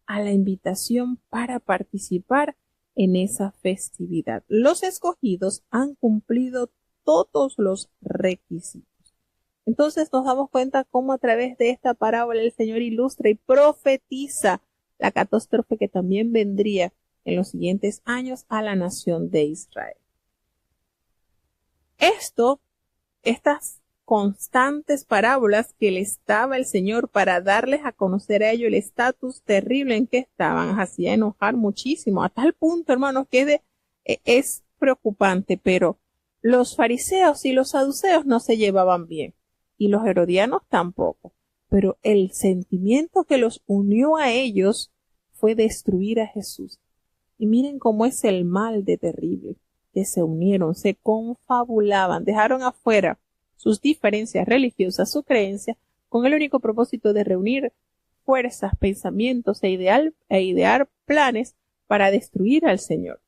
a la invitación para participar en esa festividad. Los escogidos han cumplido todos los requisitos. Entonces nos damos cuenta cómo a través de esta parábola el Señor ilustra y profetiza la catástrofe que también vendría en los siguientes años a la nación de Israel. Estas constantes parábolas que les daba el Señor para darles a conocer a ellos el estatus terrible en que estaban, hacía enojar muchísimo, a tal punto, hermanos, que es preocupante, pero los fariseos y los saduceos no se llevaban bien, y los herodianos tampoco, pero el sentimiento que los unió a ellos fue destruir a Jesús. Y miren cómo es el mal de terrible, que se unieron, se confabulaban, dejaron afuera sus diferencias religiosas, su creencia, con el único propósito de reunir fuerzas, pensamientos e idear planes para destruir al Señor.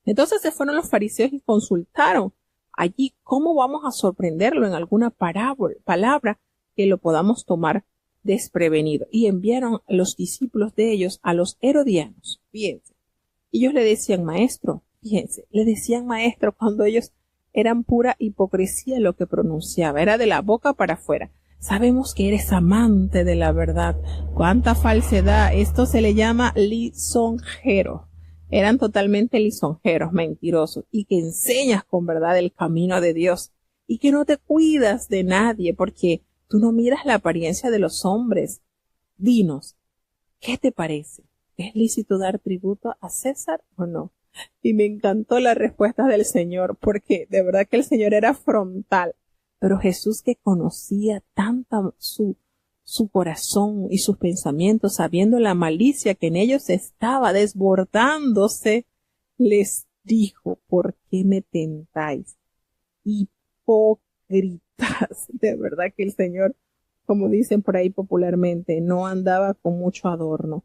Entonces se fueron los fariseos y consultaron allí cómo vamos a sorprenderlo en alguna palabra que lo podamos tomar desprevenido. Y enviaron a los discípulos de ellos a los herodianos. Fíjense. Ellos le decían, maestro, fíjense, le decían maestro cuando ellos eran pura hipocresía lo que pronunciaba, era de la boca para afuera. Sabemos que eres amante de la verdad. ¡Cuánta falsedad! Esto se le llama lisonjero. Eran totalmente lisonjeros, mentirosos, y que enseñas con verdad el camino de Dios, y que no te cuidas de nadie, porque tú no miras la apariencia de los hombres. Dinos, ¿qué te parece? ¿Es lícito dar tributo a César o no? Y me encantó la respuesta del Señor, porque de verdad que el Señor era frontal. Pero Jesús, que conocía tanto su corazón y sus pensamientos, sabiendo la malicia que en ellos estaba desbordándose, les dijo, ¿por qué me tentáis? Hipócritas. De verdad que el Señor, como dicen por ahí popularmente, no andaba con mucho adorno.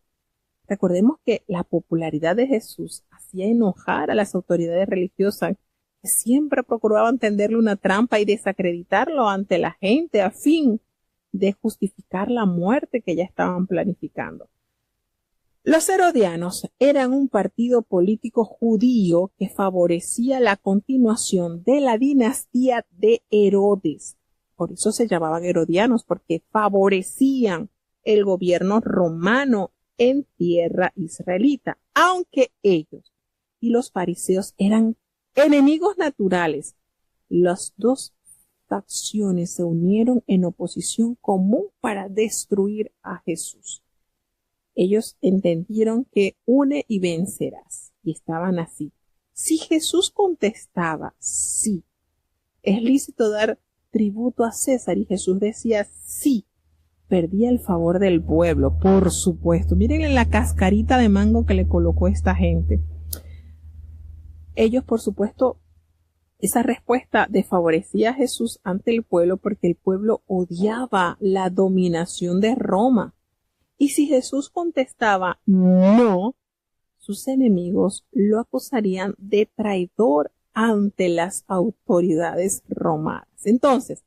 Recordemos que la popularidad de Jesús hacía enojar a las autoridades religiosas, que siempre procuraban tenderle una trampa y desacreditarlo ante la gente a fin de justificar la muerte que ya estaban planificando. Los herodianos eran un partido político judío que favorecía la continuación de la dinastía de Herodes. Por eso se llamaban herodianos, porque favorecían el gobierno romano en tierra israelita, aunque ellos y los fariseos eran enemigos naturales. Las dos facciones se unieron en oposición común para destruir a Jesús. Ellos entendieron que une y vencerás, y estaban así. Si Jesús contestaba sí, es lícito dar tributo a César, y Jesús decía sí, perdía el favor del pueblo, por supuesto. Miren la cascarita de mango que le colocó esta gente. Ellos, por supuesto, esa respuesta desfavorecía a Jesús ante el pueblo, porque el pueblo odiaba la dominación de Roma. Y si Jesús contestaba no, sus enemigos lo acusarían de traidor ante las autoridades romanas. Entonces,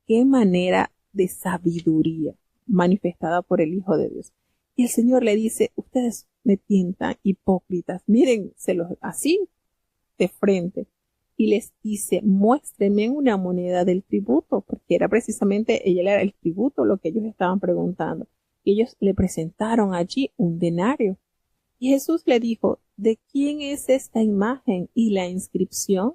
¿qué manera de sabiduría manifestada por el Hijo de Dios? Y el Señor le dice, ustedes me tientan, hipócritas, mírenselos así de frente. Y les dice, muéstrenme una moneda del tributo, porque era precisamente, ella era el tributo lo que ellos estaban preguntando. Y ellos le presentaron allí un denario. Y Jesús le dijo, ¿de quién es esta imagen y la inscripción?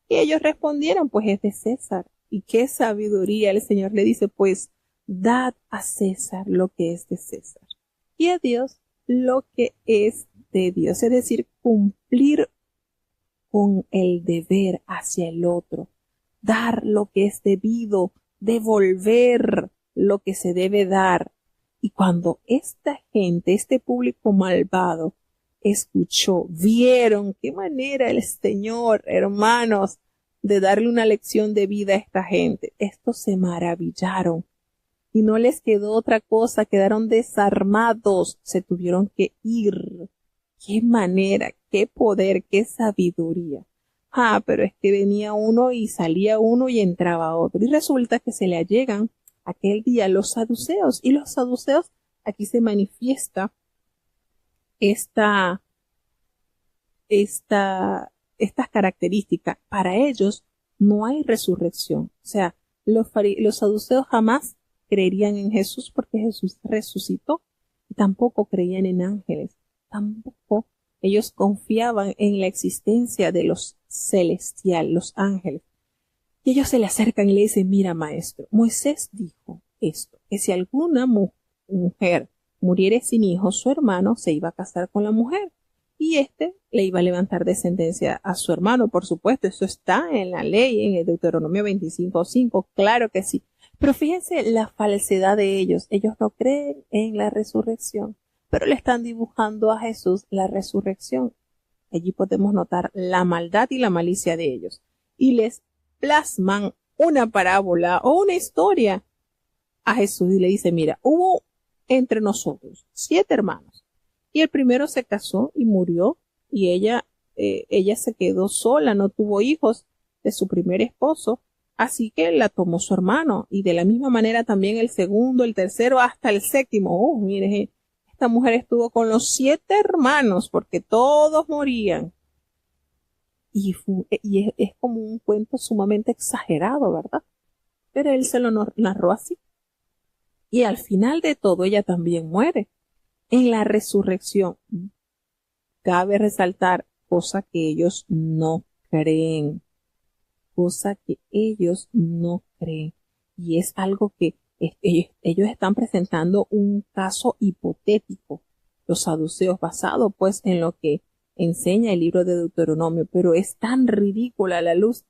Y ellos respondieron, pues es de César. Y qué sabiduría. El Señor le dice, pues dad a César lo que es de César y a Dios lo que es de Dios. Es decir, cumplir con el deber hacia el otro, dar lo que es debido, devolver lo que se debe dar. Y cuando esta gente, este público malvado, escuchó, vieron qué manera el Señor, hermanos, de darle una lección de vida a esta gente, estos se maravillaron y no les quedó otra cosa, quedaron desarmados, se tuvieron que ir. Qué manera, qué poder, qué sabiduría. Pero es que venía uno y salía uno y entraba otro. Y resulta que se le allegan aquel día los saduceos. Y los saduceos, aquí se manifiesta estas características. Para ellos no hay resurrección. O sea, los saduceos jamás creerían en Jesús porque Jesús resucitó. Y tampoco creían en ángeles. Tampoco Ellos confiaban en la existencia de los celestiales, los ángeles. Y ellos se le acercan y le dicen, mira, maestro, Moisés dijo esto, que si alguna mujer muriere sin hijos, su hermano se iba a casar con la mujer y éste le iba a levantar descendencia a su hermano. Por supuesto, eso está en la ley, en el Deuteronomio 25:5, claro que sí. Pero fíjense la falsedad de ellos. Ellos no creen en la resurrección, pero le están dibujando a Jesús la resurrección. Allí podemos notar la maldad y la malicia de ellos. Y les plasman una parábola o una historia a Jesús y le dice, mira, hubo entre nosotros 7 hermanos y el primero se casó y murió y ella se quedó sola, no tuvo hijos de su primer esposo, así que la tomó su hermano y de la misma manera también el segundo, el tercero hasta el séptimo. Oh, mire, esta mujer estuvo con los 7 hermanos porque todos morían. Y es como un cuento sumamente exagerado, ¿verdad? Pero él se lo narró así. Y al final de todo, ella también muere. En la resurrección, cabe resaltar cosa que ellos no creen. Cosa que ellos no creen. Y es algo que ellos están presentando un caso hipotético. Los saduceos basados pues en lo que enseña el libro de Deuteronomio, pero es tan ridícula a la luz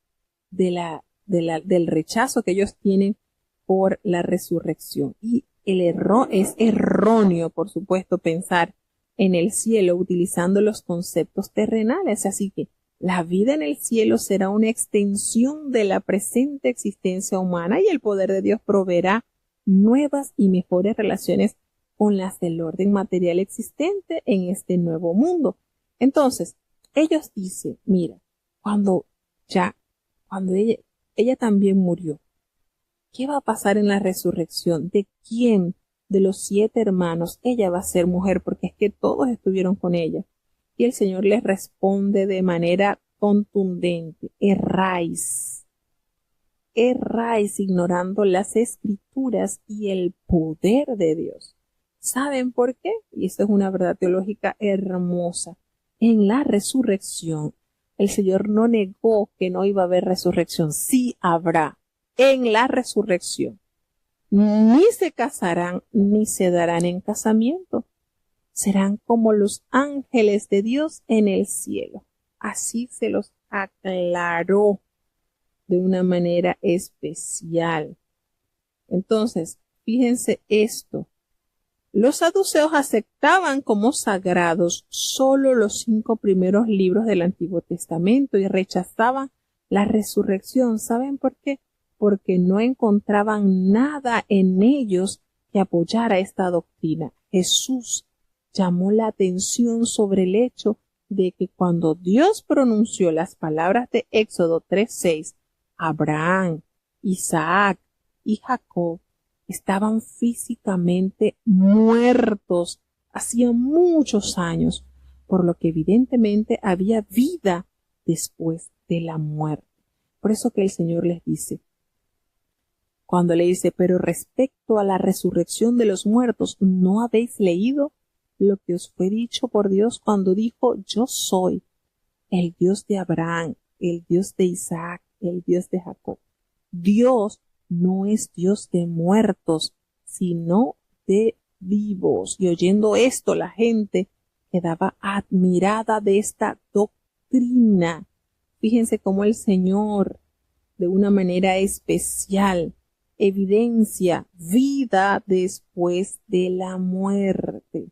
del rechazo que ellos tienen por la resurrección. Y el error es erróneo, por supuesto, pensar en el cielo utilizando los conceptos terrenales. Así que la vida en el cielo será una extensión de la presente existencia humana y el poder de Dios proveerá nuevas y mejores relaciones con las del orden material existente en este nuevo mundo. Entonces, ellos dicen, mira, cuando ella también murió, ¿qué va a pasar en la resurrección? ¿De quién de los 7 hermanos ella va a ser mujer? Porque es que todos estuvieron con ella. Y el Señor les responde de manera contundente, erráis ignorando las escrituras y el poder de Dios. ¿Saben por qué? Y esto es una verdad teológica hermosa. En la resurrección, el Señor no negó que no iba a haber resurrección. Sí habrá. En la resurrección. Ni se casarán ni se darán en casamiento. Serán como los ángeles de Dios en el cielo. Así se los aclaró de una manera especial. Entonces, fíjense esto. Los saduceos aceptaban como sagrados solo los 5 primeros libros del Antiguo Testamento y rechazaban la resurrección. ¿Saben por qué? Porque no encontraban nada en ellos que apoyara esta doctrina. Jesús llamó la atención sobre el hecho de que cuando Dios pronunció las palabras de Éxodo 3:6, Abraham, Isaac y Jacob estaban físicamente muertos hacía muchos años, por lo que evidentemente había vida después de la muerte. Por eso que el Señor les dice, cuando le dice, pero respecto a la resurrección de los muertos, ¿no habéis leído lo que os fue dicho por Dios cuando dijo, yo soy el Dios de Abraham, el Dios de Isaac, el Dios de Jacob? Dios no es Dios de muertos, sino de vivos. Y oyendo esto, la gente quedaba admirada de esta doctrina. Fíjense cómo el Señor, de una manera especial, evidencia vida después de la muerte.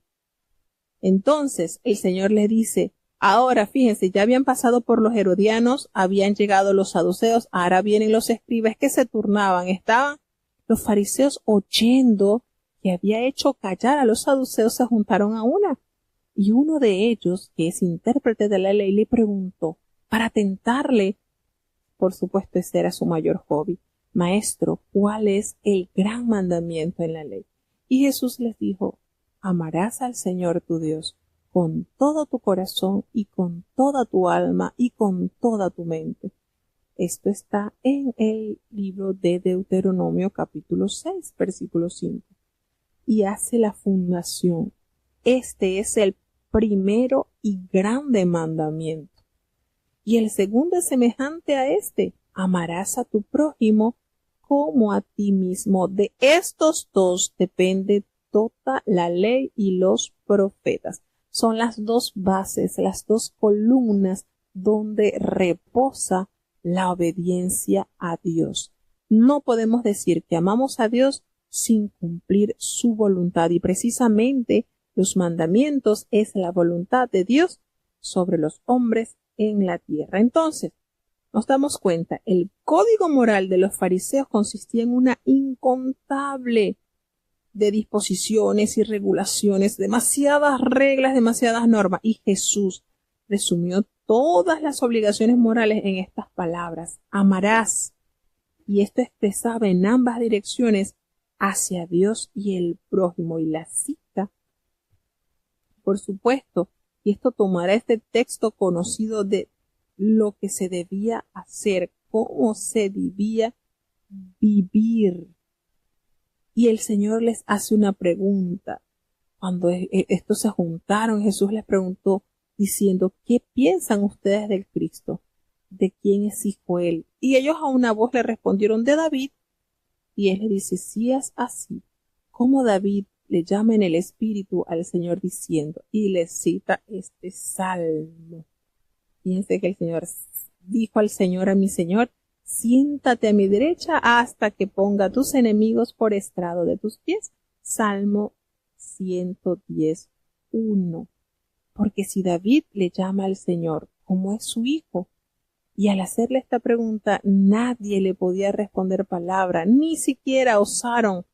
Entonces, el Señor le dice, ahora fíjense, ya habían pasado por los herodianos, habían llegado los saduceos, ahora vienen los escribas que se turnaban. Estaban los fariseos oyendo que había hecho callar a los saduceos, se juntaron a una. Y uno de ellos, que es intérprete de la ley, le preguntó, para tentarle, por supuesto ese era su mayor hobby, Maestro, ¿cuál es el gran mandamiento en la ley? Y Jesús les dijo, amarás al Señor tu Dios con todo tu corazón y con toda tu alma y con toda tu mente. Esto está en el libro de Deuteronomio capítulo 6, versículo 5. Y hace la fundación. Este es el primero y grande mandamiento. Y el segundo es semejante a este: amarás a tu prójimo como a ti mismo. De estos dos depende toda la ley y los profetas. Son las dos bases, las dos columnas donde reposa la obediencia a Dios. No podemos decir que amamos a Dios sin cumplir su voluntad, y precisamente los mandamientos es la voluntad de Dios sobre los hombres en la tierra. Entonces, nos damos cuenta, el código moral de los fariseos consistía en una incontable de disposiciones y regulaciones, demasiadas reglas, demasiadas normas, y Jesús resumió todas las obligaciones morales en estas palabras: amarás. Y esto expresaba en ambas direcciones, hacia Dios y el prójimo. Y la cita, por supuesto, y esto tomará este texto conocido de lo que se debía hacer, cómo se debía vivir. Y el Señor les hace una pregunta. Cuando estos se juntaron, Jesús les preguntó diciendo: ¿qué piensan ustedes del Cristo? ¿De quién es hijo él? Y ellos a una voz le respondieron: de David. Y él le dice: si es así, ¿cómo David le llama en el Espíritu al Señor diciendo? Y le cita este salmo. Fíjense que el Señor dijo al Señor, a mi Señor: siéntate a mi derecha hasta que ponga tus enemigos por estrado de tus pies. Salmo 110:1. Porque si David le llama al Señor como es su hijo, y al hacerle esta pregunta nadie le podía responder palabra, ni siquiera osaron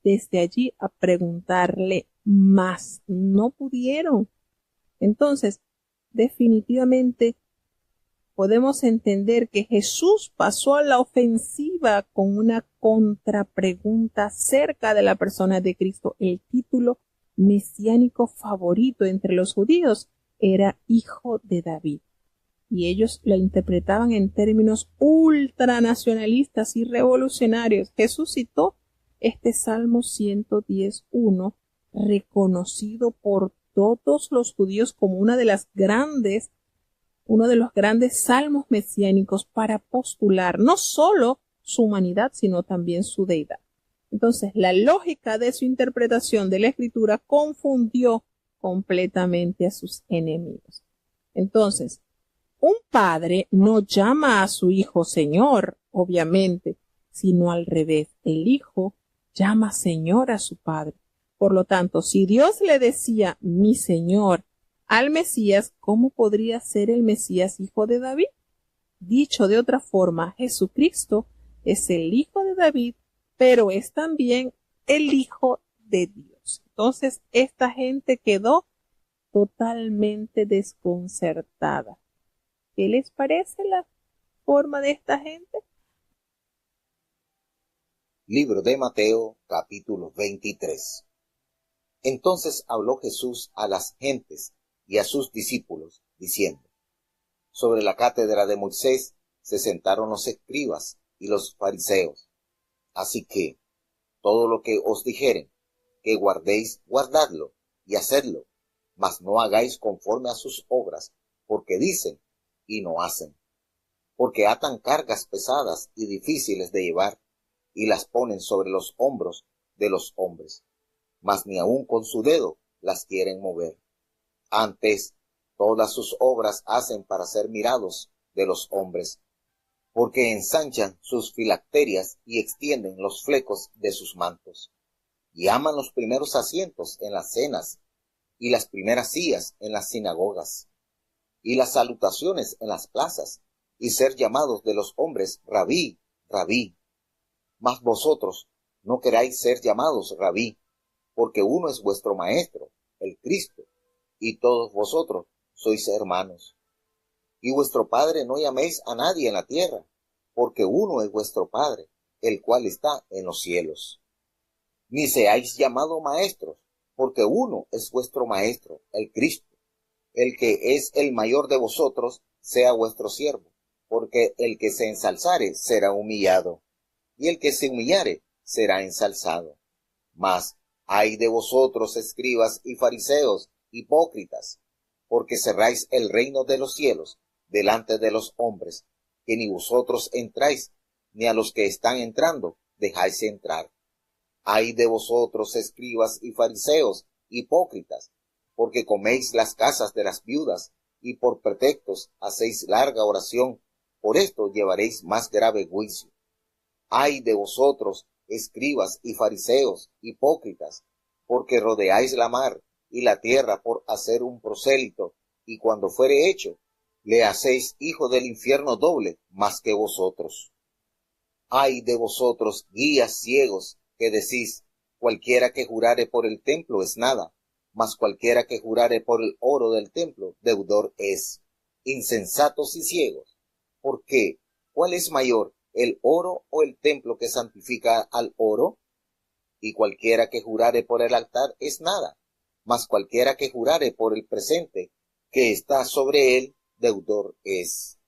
desde allí a preguntarle más, no pudieron. Entonces, definitivamente podemos entender que Jesús pasó a la ofensiva con una contrapregunta acerca de la persona de Cristo. El título mesiánico favorito entre los judíos era Hijo de David, y ellos lo interpretaban en términos ultranacionalistas y revolucionarios. Jesús citó este Salmo 110:1, reconocido por todos los judíos como uno de los grandes salmos mesiánicos, para postular no solo su humanidad, sino también su deidad. Entonces, la lógica de su interpretación de la Escritura confundió completamente a sus enemigos. Entonces, un padre no llama a su hijo Señor, obviamente, sino al revés. El hijo llama Señor a su padre. Por lo tanto, si Dios le decía mi Señor al Mesías, ¿cómo podría ser el Mesías hijo de David? Dicho de otra forma, Jesucristo es el hijo de David, pero es también el hijo de Dios. Entonces, esta gente quedó totalmente desconcertada. ¿Qué les parece la forma de esta gente? Libro de Mateo, capítulo 23. Entonces habló Jesús a las gentes y a sus discípulos, diciendo: sobre la cátedra de Moisés se sentaron los escribas y los fariseos. Así que todo lo que os dijeren que guardéis, guardadlo y hacedlo, mas no hagáis conforme a sus obras, porque dicen y no hacen. Porque atan cargas pesadas y difíciles de llevar, y las ponen sobre los hombros de los hombres, mas ni aun con su dedo las quieren mover. Antes, todas sus obras hacen para ser mirados de los hombres, porque ensanchan sus filacterias y extienden los flecos de sus mantos, y aman los primeros asientos en las cenas, y las primeras sillas en las sinagogas, y las salutaciones en las plazas, y ser llamados de los hombres Rabí, Rabí. Mas vosotros no queráis ser llamados Rabí, porque uno es vuestro Maestro, el Cristo, y todos vosotros sois hermanos. Y vuestro Padre no llaméis a nadie en la tierra, porque uno es vuestro Padre, el cual está en los cielos. Ni seáis llamados maestros, porque uno es vuestro Maestro, el Cristo. El que es el mayor de vosotros sea vuestro siervo, porque el que se ensalzare será humillado, y el que se humillare será ensalzado. Mas ay de vosotros, escribas y fariseos, hipócritas, porque cerráis el reino de los cielos delante de los hombres, que ni vosotros entráis, ni a los que están entrando dejáis entrar. Ay de vosotros, escribas y fariseos, hipócritas, porque coméis las casas de las viudas, y por pretextos hacéis larga oración, por esto llevaréis más grave juicio. Ay de vosotros, escribas y fariseos, hipócritas, porque rodeáis la mar y la tierra por hacer un prosélito, y cuando fuere hecho, le hacéis hijo del infierno doble más que vosotros. Ay de vosotros, guías ciegos, que decís, cualquiera que jurare por el templo es nada, mas cualquiera que jurare por el oro del templo, deudor es. Insensatos y ciegos. ¿Por qué? ¿Cuál es mayor, el oro o el templo que santifica al oro? Y cualquiera que jurare por el altar es nada, mas cualquiera que jurare por el presente que está sobre él, deudor es.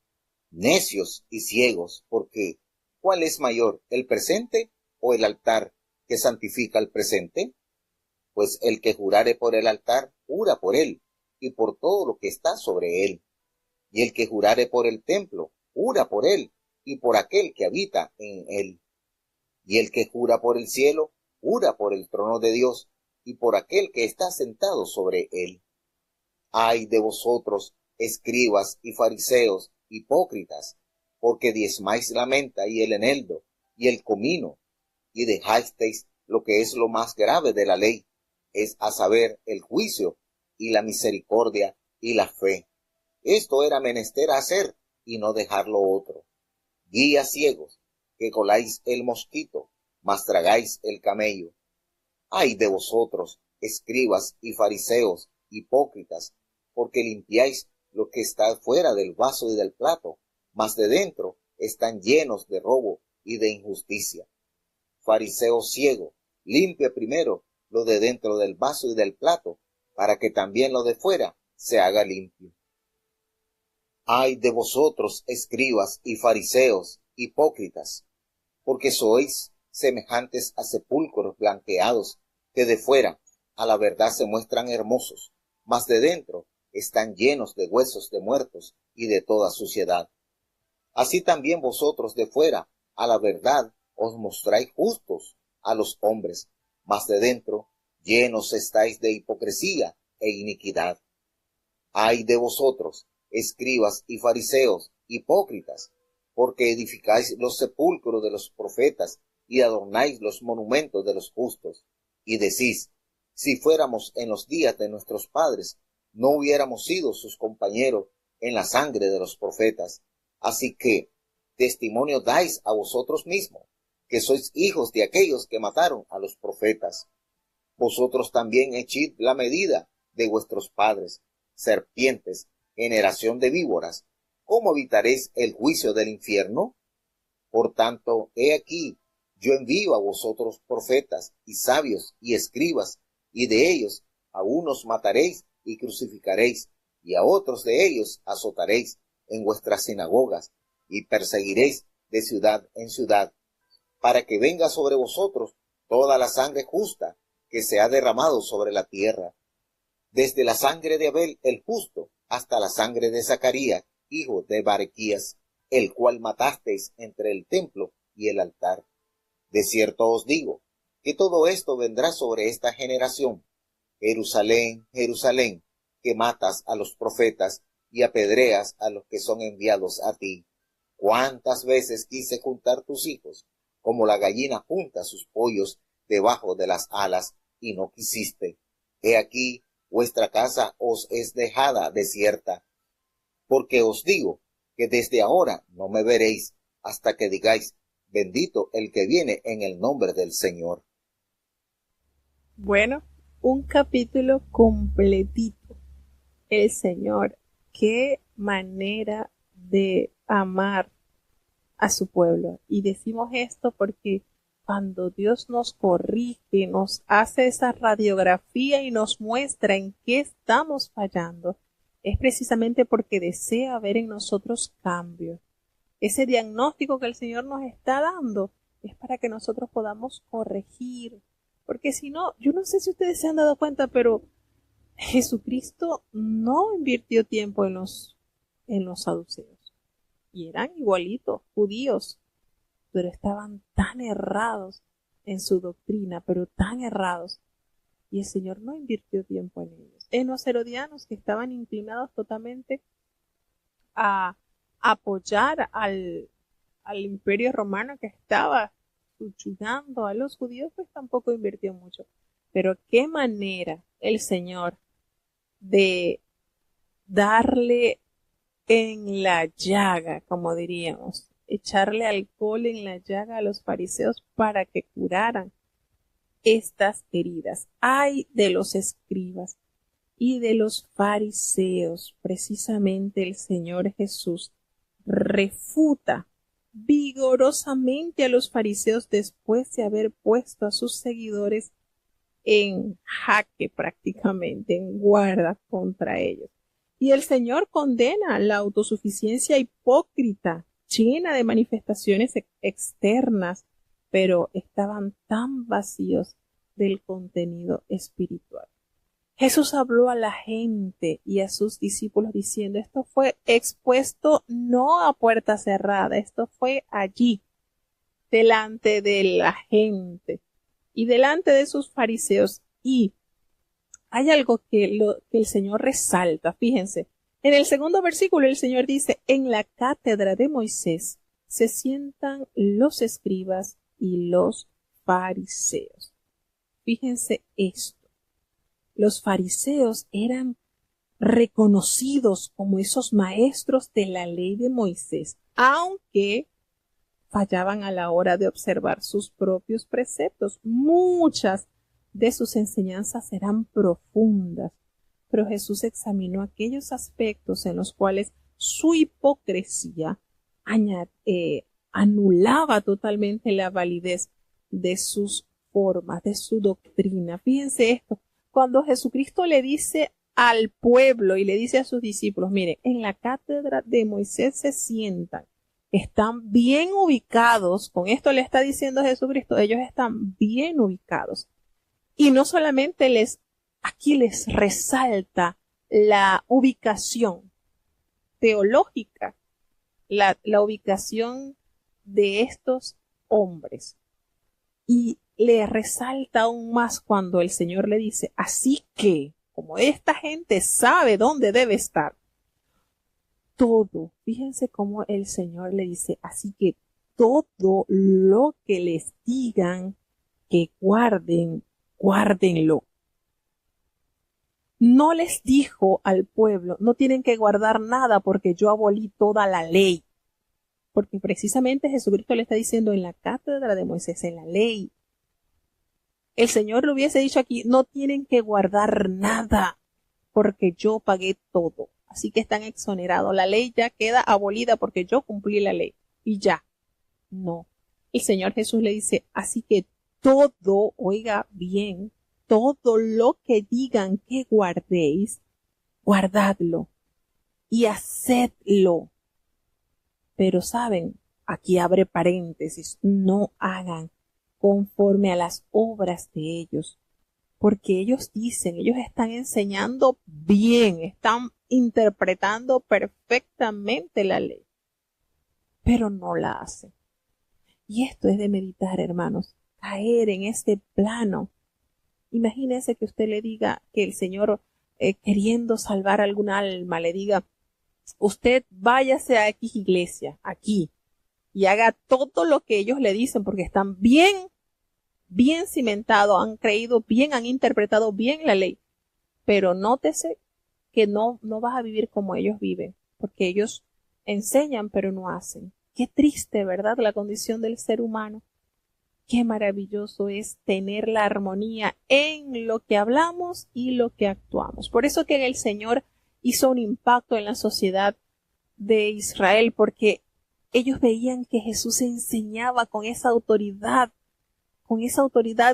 Necios y ciegos, ¿por qué? ¿Cuál es mayor, el presente o el altar que santifica el presente? Pues el que jurare por el altar, jura por él, y por todo lo que está sobre él. Y el que jurare por el templo, jura por él, y por aquel que habita en él. Y el que jura por el cielo, jura por el trono de Dios, y por aquel que está sentado sobre él. Ay de vosotros, escribas y fariseos, hipócritas, porque diezmáis la menta y el eneldo y el comino, y dejasteis lo que es lo más grave de la ley, es a saber, el juicio y la misericordia y la fe. Esto era menester hacer y no dejar lo otro. Guías ciegos, que coláis el mosquito, mas tragáis el camello. Ay de vosotros, escribas y fariseos, hipócritas, porque limpiáis lo que está fuera del vaso y del plato, mas de dentro están llenos de robo y de injusticia. Fariseo ciego, limpia primero lo de dentro del vaso y del plato, para que también lo de fuera se haga limpio. Ay de vosotros, escribas y fariseos, hipócritas, porque sois semejantes a sepulcros blanqueados, que de fuera a la verdad se muestran hermosos, mas de dentro están llenos de huesos de muertos y de toda suciedad. Así también vosotros de fuera a la verdad os mostráis justos a los hombres, mas de dentro llenos estáis de hipocresía e iniquidad. Ay de vosotros, escribas y fariseos, hipócritas, porque edificáis los sepulcros de los profetas y adornáis los monumentos de los justos, y decís, si fuéramos en los días de nuestros padres, no hubiéramos sido sus compañeros en la sangre de los profetas. Así que testimonio dais a vosotros mismos, que sois hijos de aquellos que mataron a los profetas. Vosotros también echid la medida de vuestros padres, serpientes, generación de víboras. ¿Cómo evitaréis el juicio del infierno? Por tanto, he aquí, yo envío a vosotros profetas y sabios y escribas, y de ellos a unos mataréis y crucificaréis, y a otros de ellos azotaréis en vuestras sinagogas, y perseguiréis de ciudad en ciudad, para que venga sobre vosotros toda la sangre justa que se ha derramado sobre la tierra, desde la sangre de Abel el justo hasta la sangre de Zacarías, hijo de Barequías, el cual matasteis entre el templo y el altar. De cierto os digo, que todo esto vendrá sobre esta generación. Jerusalén, Jerusalén, que matas a los profetas y apedreas a los que son enviados a ti. ¿Cuántas veces quise juntar tus hijos, como la gallina junta sus pollos debajo de las alas, y no quisiste? He aquí, vuestra casa os es dejada desierta. Porque os digo que desde ahora no me veréis, hasta que digáis, bendito el que viene en el nombre del Señor. Bueno, un capítulo completito. El Señor, qué manera de amar a su pueblo. Y decimos esto porque cuando Dios nos corrige, nos hace esa radiografía y nos muestra en qué estamos fallando, es precisamente porque desea ver en nosotros cambio. Ese diagnóstico que el Señor nos está dando es para que nosotros podamos corregir. Porque si no, yo no sé si ustedes se han dado cuenta, pero Jesucristo no invirtió tiempo en los saduceos. Y eran igualitos, judíos, pero estaban tan errados en su doctrina, pero tan errados. Y el Señor no invirtió tiempo en ellos. En los herodianos, que estaban inclinados totalmente a apoyar al imperio romano que estaba subyugando a los judíos, pues tampoco invirtió mucho. Pero qué manera el Señor de darle en la llaga, como diríamos, echarle alcohol en la llaga a los fariseos para que curaran estas heridas. Ay de los escribas y de los fariseos. Precisamente el Señor Jesús refuta vigorosamente a los fariseos después de haber puesto a sus seguidores en jaque, prácticamente en guarda contra ellos. Y el Señor condena la autosuficiencia hipócrita, llena de manifestaciones externas, pero estaban tan vacíos del contenido espiritual. Jesús habló a la gente y a sus discípulos diciendo, esto fue expuesto no a puerta cerrada, esto fue allí, delante de la gente y delante de sus fariseos. Y hay algo que el Señor resalta, fíjense. En el segundo versículo el Señor dice, en la cátedra de Moisés se sientan los escribas y los fariseos. Fíjense esto. Los fariseos eran reconocidos como esos maestros de la ley de Moisés, aunque fallaban a la hora de observar sus propios preceptos. Muchas de sus enseñanzas eran profundas, pero Jesús examinó aquellos aspectos en los cuales su hipocresía anulaba totalmente la validez de sus formas, de su doctrina. Fíjense esto, cuando Jesucristo le dice al pueblo y le dice a sus discípulos, miren, en la cátedra de Moisés se sientan, están bien ubicados, con esto le está diciendo Jesucristo, ellos están bien ubicados. Y no solamente aquí les resalta la ubicación teológica, la ubicación de estos hombres. Y le resalta aún más cuando el Señor le dice, así que, como esta gente sabe dónde debe estar, todo, fíjense cómo el Señor le dice, así que todo lo que les digan que guarden, guárdenlo. No les dijo al pueblo, no tienen que guardar nada porque yo abolí toda la ley. Porque precisamente Jesucristo le está diciendo en la cátedra de Moisés, en la ley. El Señor le hubiese dicho aquí, no tienen que guardar nada porque yo pagué todo. Así que están exonerados. La ley ya queda abolida porque yo cumplí la ley. Y ya. No. El Señor Jesús le dice, así que todo, oiga bien, todo lo que digan que guardéis, guardadlo y hacedlo. Pero saben, aquí abre paréntesis, no hagan conforme a las obras de ellos, porque ellos dicen, ellos están enseñando bien, están interpretando perfectamente la ley, pero no la hacen. Y esto es de meditar, hermanos, caer en este plano. Imagínense que usted le diga que el Señor, queriendo salvar algún alma, le diga, usted váyase a X iglesia, aquí, y haga todo lo que ellos le dicen, porque están bien cimentados, han creído bien, han interpretado bien la ley. Pero nótese que no vas a vivir como ellos viven, porque ellos enseñan pero no hacen. Qué triste, ¿verdad? La condición del ser humano. Qué maravilloso es tener la armonía en lo que hablamos y lo que actuamos. Por eso que el Señor hizo un impacto en la sociedad de Israel, porque ellos veían que Jesús enseñaba con esa autoridad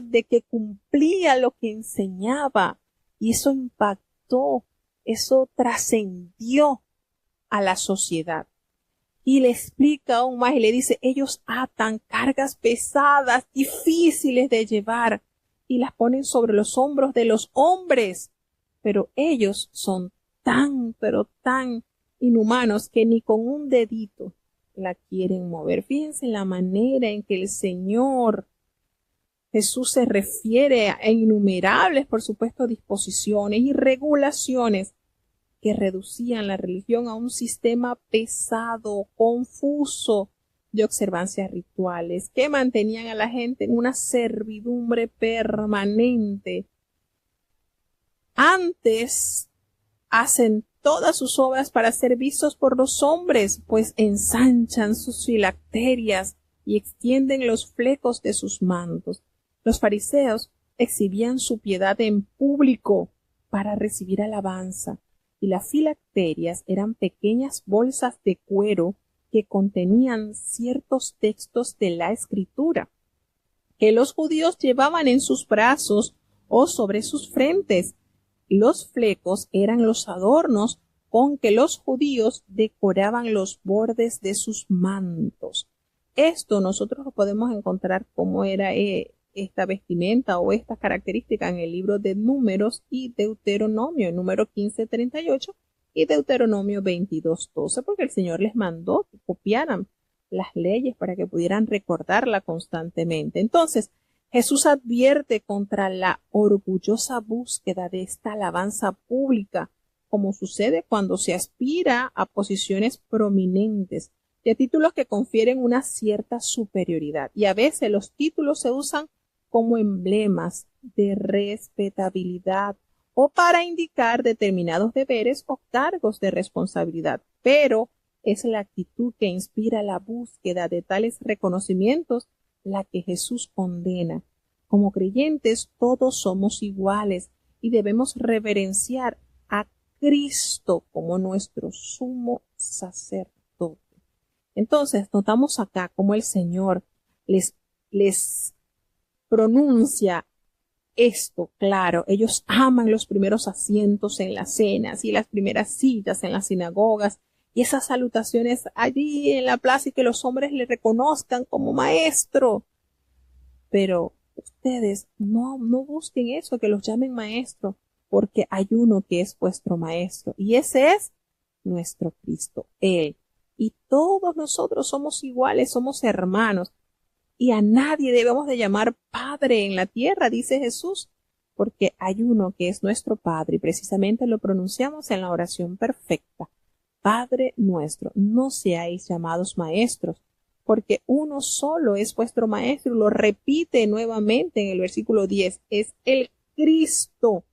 de que cumplía lo que enseñaba, y eso impactó, eso trascendió a la sociedad. Y le explica aún más y le dice, ellos atan cargas pesadas, difíciles de llevar, y las ponen sobre los hombros de los hombres, pero ellos son pero tan inhumanos que ni con un dedito la quieren mover. Fíjense la manera en que el Señor Jesús se refiere a innumerables, por supuesto, disposiciones y regulaciones que reducían la religión a un sistema pesado, confuso de observancias rituales, que mantenían a la gente en una servidumbre permanente. Antes hacen todas sus obras para ser vistos por los hombres, pues ensanchan sus filacterias y extienden los flecos de sus mantos. Los fariseos exhibían su piedad en público para recibir alabanza, y las filacterias eran pequeñas bolsas de cuero que contenían ciertos textos de la Escritura, que los judíos llevaban en sus brazos o sobre sus frentes. Los flecos eran los adornos con que los judíos decoraban los bordes de sus mantos. Esto nosotros lo podemos encontrar cómo era esta vestimenta o estas características en el libro de Números y Deuteronomio, en número 15:38 y Deuteronomio 22:12, porque el Señor les mandó que copiaran las leyes para que pudieran recordarla constantemente. Entonces, Jesús advierte contra la orgullosa búsqueda de esta alabanza pública, como sucede cuando se aspira a posiciones prominentes y a títulos que confieren una cierta superioridad. Y a veces los títulos se usan como emblemas de respetabilidad o para indicar determinados deberes o cargos de responsabilidad. Pero es la actitud que inspira la búsqueda de tales reconocimientos la que Jesús condena. Como creyentes todos somos iguales y debemos reverenciar a Cristo como nuestro sumo sacerdote. Entonces notamos acá cómo el Señor les pronuncia esto, claro. Ellos aman los primeros asientos en las cenas y las primeras sillas en las sinagogas y esas salutaciones allí en la plaza y que los hombres le reconozcan como maestro. Pero ustedes no busquen eso, que los llamen maestro, porque hay uno que es vuestro maestro y ese es nuestro Cristo, Él. Y todos nosotros somos iguales, somos hermanos. Y a nadie debemos de llamar Padre en la tierra, dice Jesús, porque hay uno que es nuestro Padre y precisamente lo pronunciamos en la oración perfecta. Padre nuestro, no seáis llamados maestros, porque uno solo es vuestro maestro. Lo repite nuevamente en el versículo 10, es el Cristo.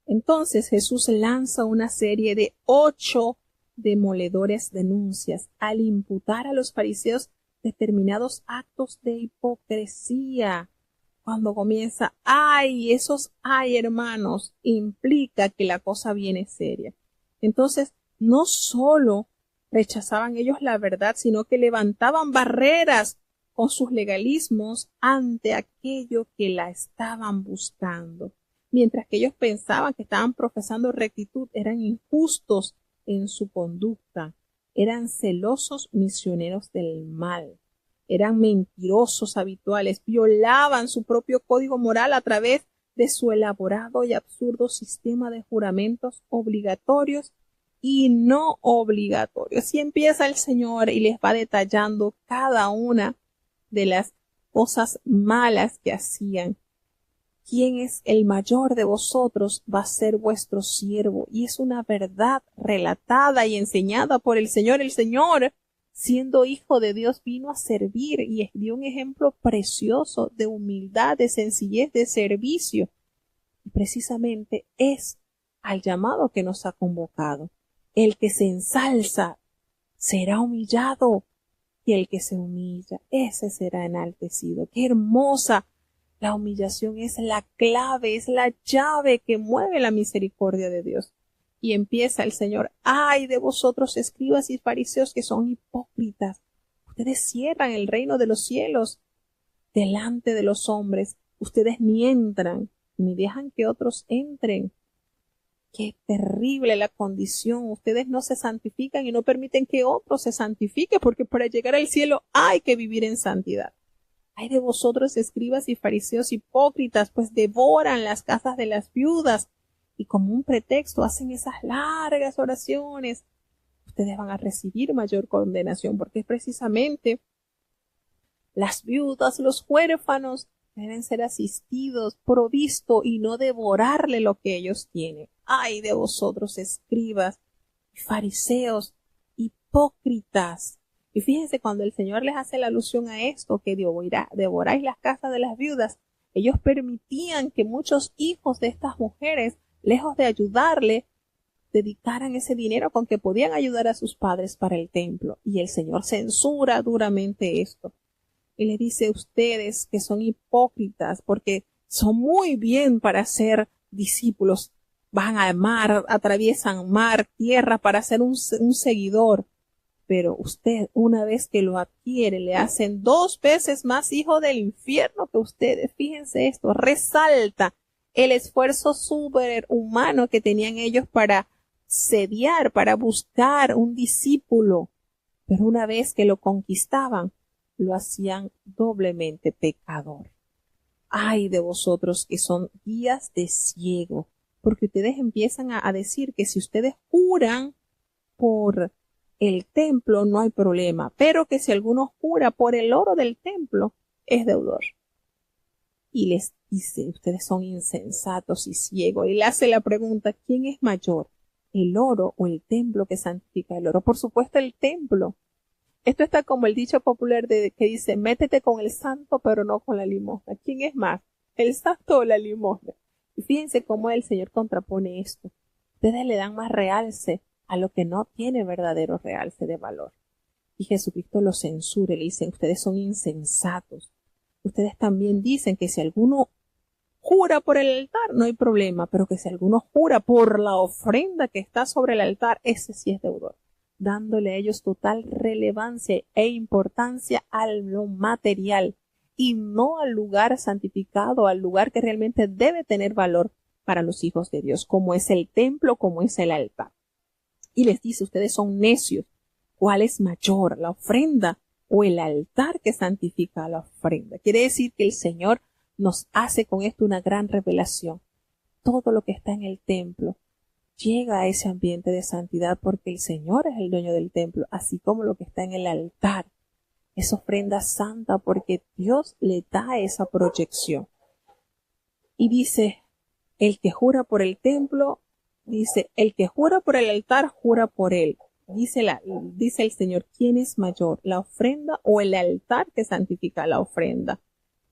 Entonces Jesús lanza una serie de 8 demoledores denuncias al imputar a los fariseos determinados actos de hipocresía. Cuando comienza, hermanos, implica que la cosa viene seria. Entonces, no solo rechazaban ellos la verdad, sino que levantaban barreras con sus legalismos ante aquello que la estaban buscando. Mientras que ellos pensaban que estaban profesando rectitud, eran injustos en su conducta, eran celosos misioneros del mal, eran mentirosos habituales, violaban su propio código moral a través de su elaborado y absurdo sistema de juramentos obligatorios y no obligatorios. Y empieza el Señor y les va detallando cada una de las cosas malas que hacían. ¿Quién es el mayor de vosotros? Va a ser vuestro siervo. Y es una verdad relatada y enseñada por el Señor. El Señor, siendo hijo de Dios, vino a servir y dio un ejemplo precioso de humildad, de sencillez, de servicio. Y precisamente es al llamado que nos ha convocado. El que se ensalza será humillado y el que se humilla, ese será enaltecido. ¡Qué hermosa! La humillación es la clave, es la llave que mueve la misericordia de Dios. Y empieza el Señor, ¡ay de vosotros, escribas y fariseos que son hipócritas! Ustedes cierran el reino de los cielos delante de los hombres. Ustedes ni entran, ni dejan que otros entren. ¡Qué terrible la condición! Ustedes no se santifican y no permiten que otros se santifiquen, porque para llegar al cielo hay que vivir en santidad. ¡Ay de vosotros, escribas y fariseos hipócritas, pues devoran las casas de las viudas y como un pretexto hacen esas largas oraciones, ustedes van a recibir mayor condenación, porque es precisamente las viudas, los huérfanos deben ser asistidos, provisto y no devorarle lo que ellos tienen. ¡Ay de vosotros, escribas y fariseos, hipócritas! Y fíjense, cuando el Señor les hace la alusión a esto, que devoráis las casas de las viudas, ellos permitían que muchos hijos de estas mujeres, lejos de ayudarle, dedicaran ese dinero con que podían ayudar a sus padres para el templo. Y el Señor censura duramente esto. Y le dice, ustedes que son hipócritas, porque son muy bien para ser discípulos, van al mar, atraviesan mar, tierra para ser un seguidor, pero usted, una vez que lo adquiere, le hacen 2 veces más hijo del infierno que ustedes. Fíjense esto, resalta el esfuerzo superhumano que tenían ellos para sediar, para buscar un discípulo, pero una vez que lo conquistaban, lo hacían doblemente pecador. Ay de vosotros que son guías de ciego, porque ustedes empiezan a decir que si ustedes juran por el templo no hay problema, pero que si alguno jura por el oro del templo es deudor. Y les dice, ustedes son insensatos y ciegos, y le hace la pregunta, ¿quién es mayor, el oro o el templo que santifica el oro? Por supuesto el templo. Esto está como el dicho popular que dice, métete con el santo pero no con la limosna. ¿Quién es más, el santo o la limosna? Y fíjense cómo el Señor contrapone esto. Ustedes le dan más realce a lo que no tiene verdadero realce de valor. Y Jesucristo los censura y le dicen, ustedes son insensatos. Ustedes también dicen que si alguno jura por el altar no hay problema, pero que si alguno jura por la ofrenda que está sobre el altar, ese sí es deudor, dándole a ellos total relevancia e importancia a lo material y no al lugar santificado, al lugar que realmente debe tener valor para los hijos de Dios, como es el templo, como es el altar. Y les dice, ustedes son necios. ¿Cuál es mayor, la ofrenda o el altar que santifica la ofrenda? Quiere decir que el Señor nos hace con esto una gran revelación. Todo lo que está en el templo llega a ese ambiente de santidad porque el Señor es el dueño del templo, así como lo que está en el altar. Es ofrenda santa porque Dios le da esa proyección. Y dice, el que jura por el templo, dice, el que jura por el altar, jura por él. Dice el Señor, ¿quién es mayor, la ofrenda o el altar que santifica la ofrenda?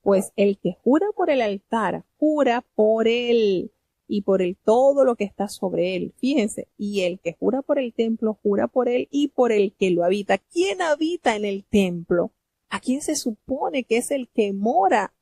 Pues el que jura por el altar, jura por él y por el todo lo que está sobre él. Fíjense, y el que jura por el templo, jura por él y por el que lo habita. ¿Quién habita en el templo? ¿A quién se supone que es el que mora?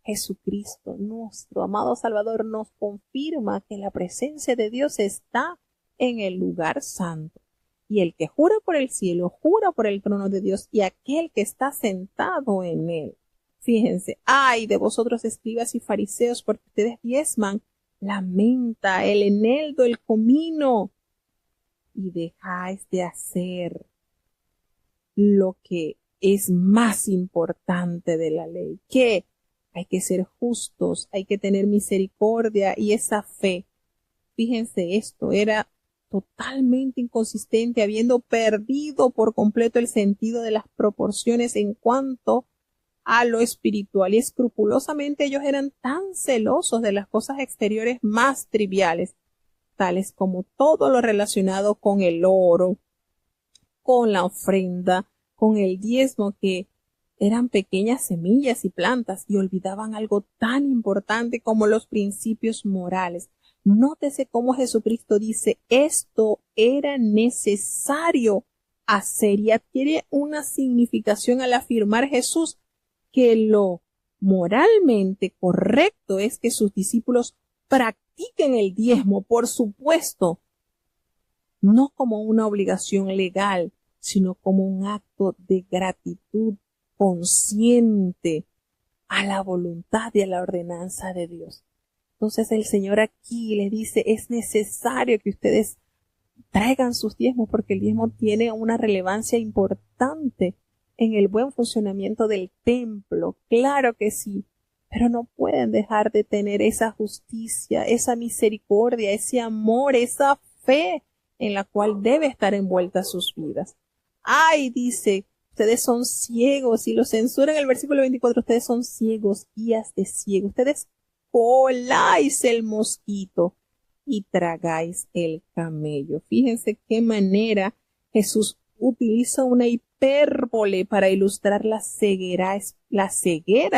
Jesucristo, nuestro amado Salvador, nos confirma que la presencia de Dios está en el lugar santo. Y el que jura por el cielo, jura por el trono de Dios y aquel que está sentado en él. Fíjense, ay de vosotros escribas y fariseos, porque ustedes diezman la menta, el eneldo, el comino, y dejáis de hacer lo que es más importante de la ley, que hay que ser justos, hay que tener misericordia y esa fe. Fíjense esto, era totalmente inconsistente, habiendo perdido por completo el sentido de las proporciones en cuanto a lo espiritual, y escrupulosamente ellos eran tan celosos de las cosas exteriores más triviales, tales como todo lo relacionado con el oro, con la ofrenda, con el diezmo, que eran pequeñas semillas y plantas, y olvidaban algo tan importante como los principios morales. Nótese cómo Jesucristo dice, esto era necesario hacer, y adquiere una significación al afirmar Jesús que lo moralmente correcto es que sus discípulos practiquen el diezmo, por supuesto, no como una obligación legal, sino como un acto de gratitud consciente a la voluntad y a la ordenanza de Dios. Entonces el Señor aquí les dice, es necesario que ustedes traigan sus diezmos porque el diezmo tiene una relevancia importante en el buen funcionamiento del templo. Claro que sí. pero no pueden dejar de tener esa justicia, esa misericordia, ese amor, esa fe en la cual debe estar envuelta sus vidas. Ay, dice, ustedes son ciegos, y lo censura en el versículo 24, ustedes son ciegos, guías de ciegos, ustedes coláis el mosquito y tragáis el camello. Fíjense qué manera Jesús utiliza una hipérbole para ilustrar la ceguera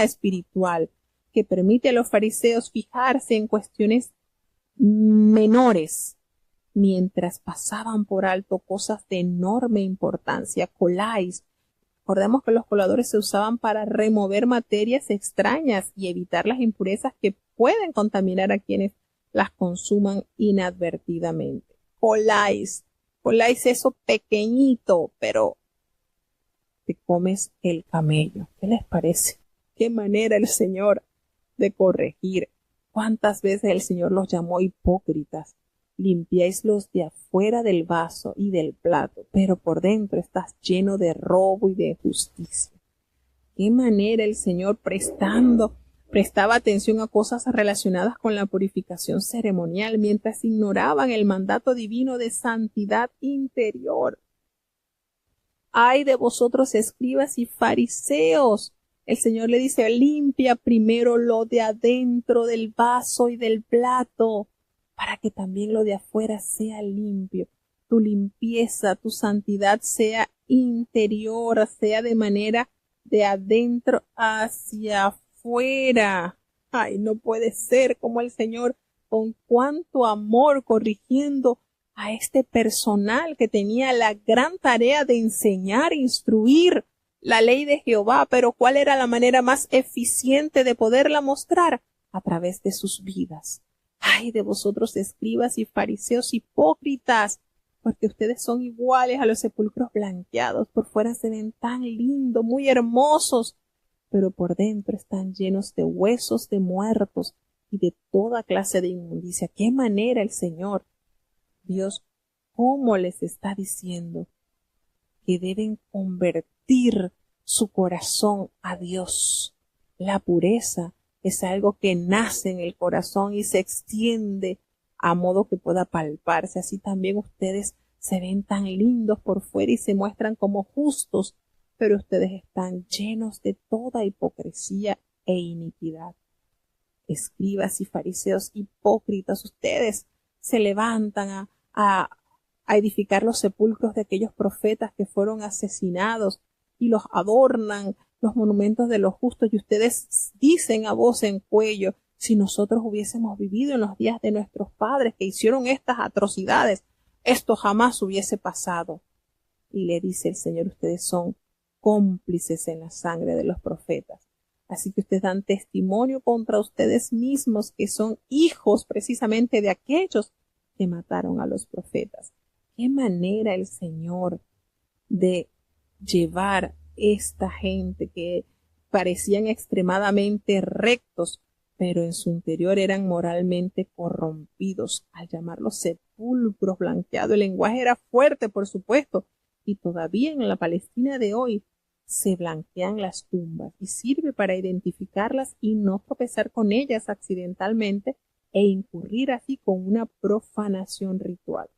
espiritual que permite a los fariseos fijarse en cuestiones menores mientras pasaban por alto cosas de enorme importancia. Coláis. Recordemos que los coladores se usaban para remover materias extrañas y evitar las impurezas que pueden contaminar a quienes las consuman inadvertidamente. Coláis eso pequeñito, pero te comes el camello. ¿Qué les parece? Qué manera el Señor de corregir. ¿Cuántas veces el Señor los llamó hipócritas? Limpiáis los de afuera del vaso y del plato, pero por dentro estás lleno de robo y de injusticia. Qué manera el Señor prestaba atención a cosas relacionadas con la purificación ceremonial mientras ignoraban el mandato divino de santidad interior. Ay de vosotros, escribas y fariseos. El Señor le dice, limpia primero lo de adentro del vaso y del plato, para que también lo de afuera sea limpio. Tu limpieza, tu santidad sea interior, sea de manera de adentro hacia afuera. Ay, no puede ser como el Señor, con cuánto amor, corrigiendo a este personal que tenía la gran tarea de enseñar, instruir la ley de Jehová, pero ¿cuál era la manera más eficiente de poderla mostrar? A través de sus vidas. Ay de vosotros, escribas y fariseos hipócritas, porque ustedes son iguales a los sepulcros blanqueados. Por fuera se ven tan lindos, muy hermosos, pero por dentro están llenos de huesos de muertos y de toda clase de inmundicia. ¿Qué manera el Señor, Dios, cómo les está diciendo que deben convertir su corazón a Dios? La pureza es algo que nace en el corazón y se extiende a modo que pueda palparse. Así también ustedes se ven tan lindos por fuera y se muestran como justos, pero ustedes están llenos de toda hipocresía e iniquidad. Escribas y fariseos hipócritas, ustedes se levantan a edificar los sepulcros de aquellos profetas que fueron asesinados y los adornan, los monumentos de los justos, y ustedes dicen a voz en cuello, si nosotros hubiésemos vivido en los días de nuestros padres que hicieron estas atrocidades, esto jamás hubiese pasado. Y le dice el Señor, ustedes son cómplices en la sangre de los profetas. Así que ustedes dan testimonio contra ustedes mismos que son hijos precisamente de aquellos que mataron a los profetas. Qué manera el Señor de llevar esta gente que parecían extremadamente rectos, pero en su interior eran moralmente corrompidos. Al llamarlos sepulcros blanqueados, el lenguaje era fuerte, por supuesto, y todavía en la Palestina de hoy se blanquean las tumbas y sirve para identificarlas y no tropezar con ellas accidentalmente e incurrir así con una profanación ritual.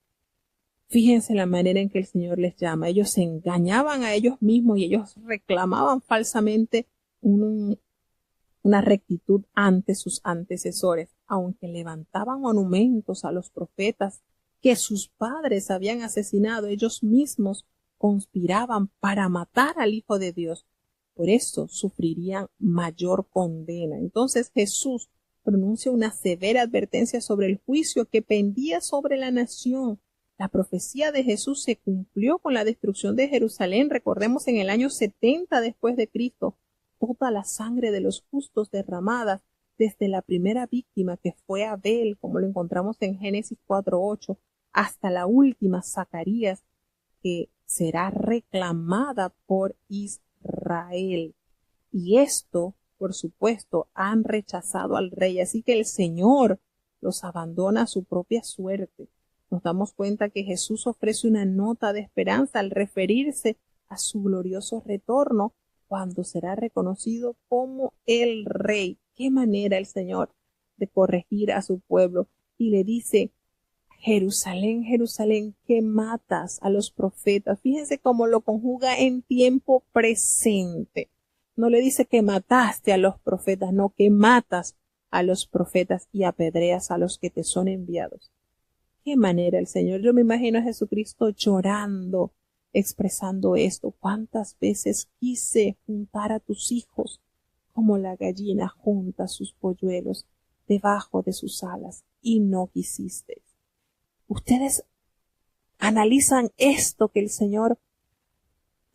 Fíjense la manera en que el Señor les llama. Ellos se engañaban a ellos mismos y ellos reclamaban falsamente una rectitud ante sus antecesores, aunque levantaban monumentos a los profetas que sus padres habían asesinado. Ellos mismos conspiraban para matar al Hijo de Dios. Por eso sufrirían mayor condena. Entonces Jesús pronuncia una severa advertencia sobre el juicio que pendía sobre la nación. La profecía de Jesús se cumplió con la destrucción de Jerusalén. Recordemos en el año 70 después de Cristo, toda la sangre de los justos derramada desde la primera víctima que fue Abel, como lo encontramos en Génesis 4:8, hasta la última, Zacarías, que será reclamada por Israel. Y esto, por supuesto, han rechazado al rey, así que el Señor los abandona a su propia suerte. Nos damos cuenta que Jesús ofrece una nota de esperanza al referirse a su glorioso retorno, cuando será reconocido como el Rey. Qué manera el Señor de corregir a su pueblo. Y le dice, Jerusalén, Jerusalén, que matas a los profetas. Fíjense cómo lo conjuga en tiempo presente. No le dice que mataste a los profetas, no, que matas a los profetas y apedreas a los que te son enviados. Qué manera el Señor. Yo me imagino a Jesucristo llorando, expresando esto. ¿Cuántas veces quise juntar a tus hijos como la gallina junta sus polluelos debajo de sus alas y no quisisteis? Ustedes analizan esto que el Señor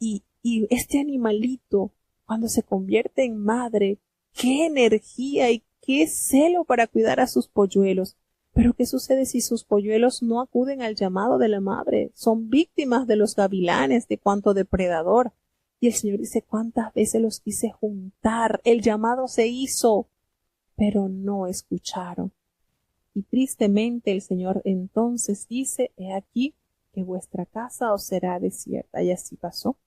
y este animalito cuando se convierte en madre, qué energía y qué celo para cuidar a sus polluelos. Pero ¿qué sucede si sus polluelos no acuden al llamado de la madre? Son víctimas de los gavilanes, de cuanto depredador. Y el Señor dice, ¿cuántas veces los quise juntar? El llamado se hizo, pero no escucharon. Y tristemente el Señor entonces dice, he aquí que vuestra casa os será desierta. Y así pasó.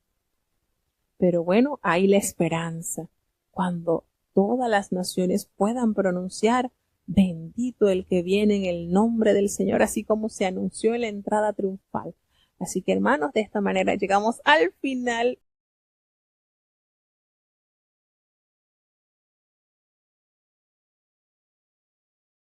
Pero bueno, hay la esperanza. Cuando todas las naciones puedan pronunciar, bendito el que viene en el nombre del Señor, así como se anunció en la entrada triunfal. Así que hermanos, de esta manera llegamos al final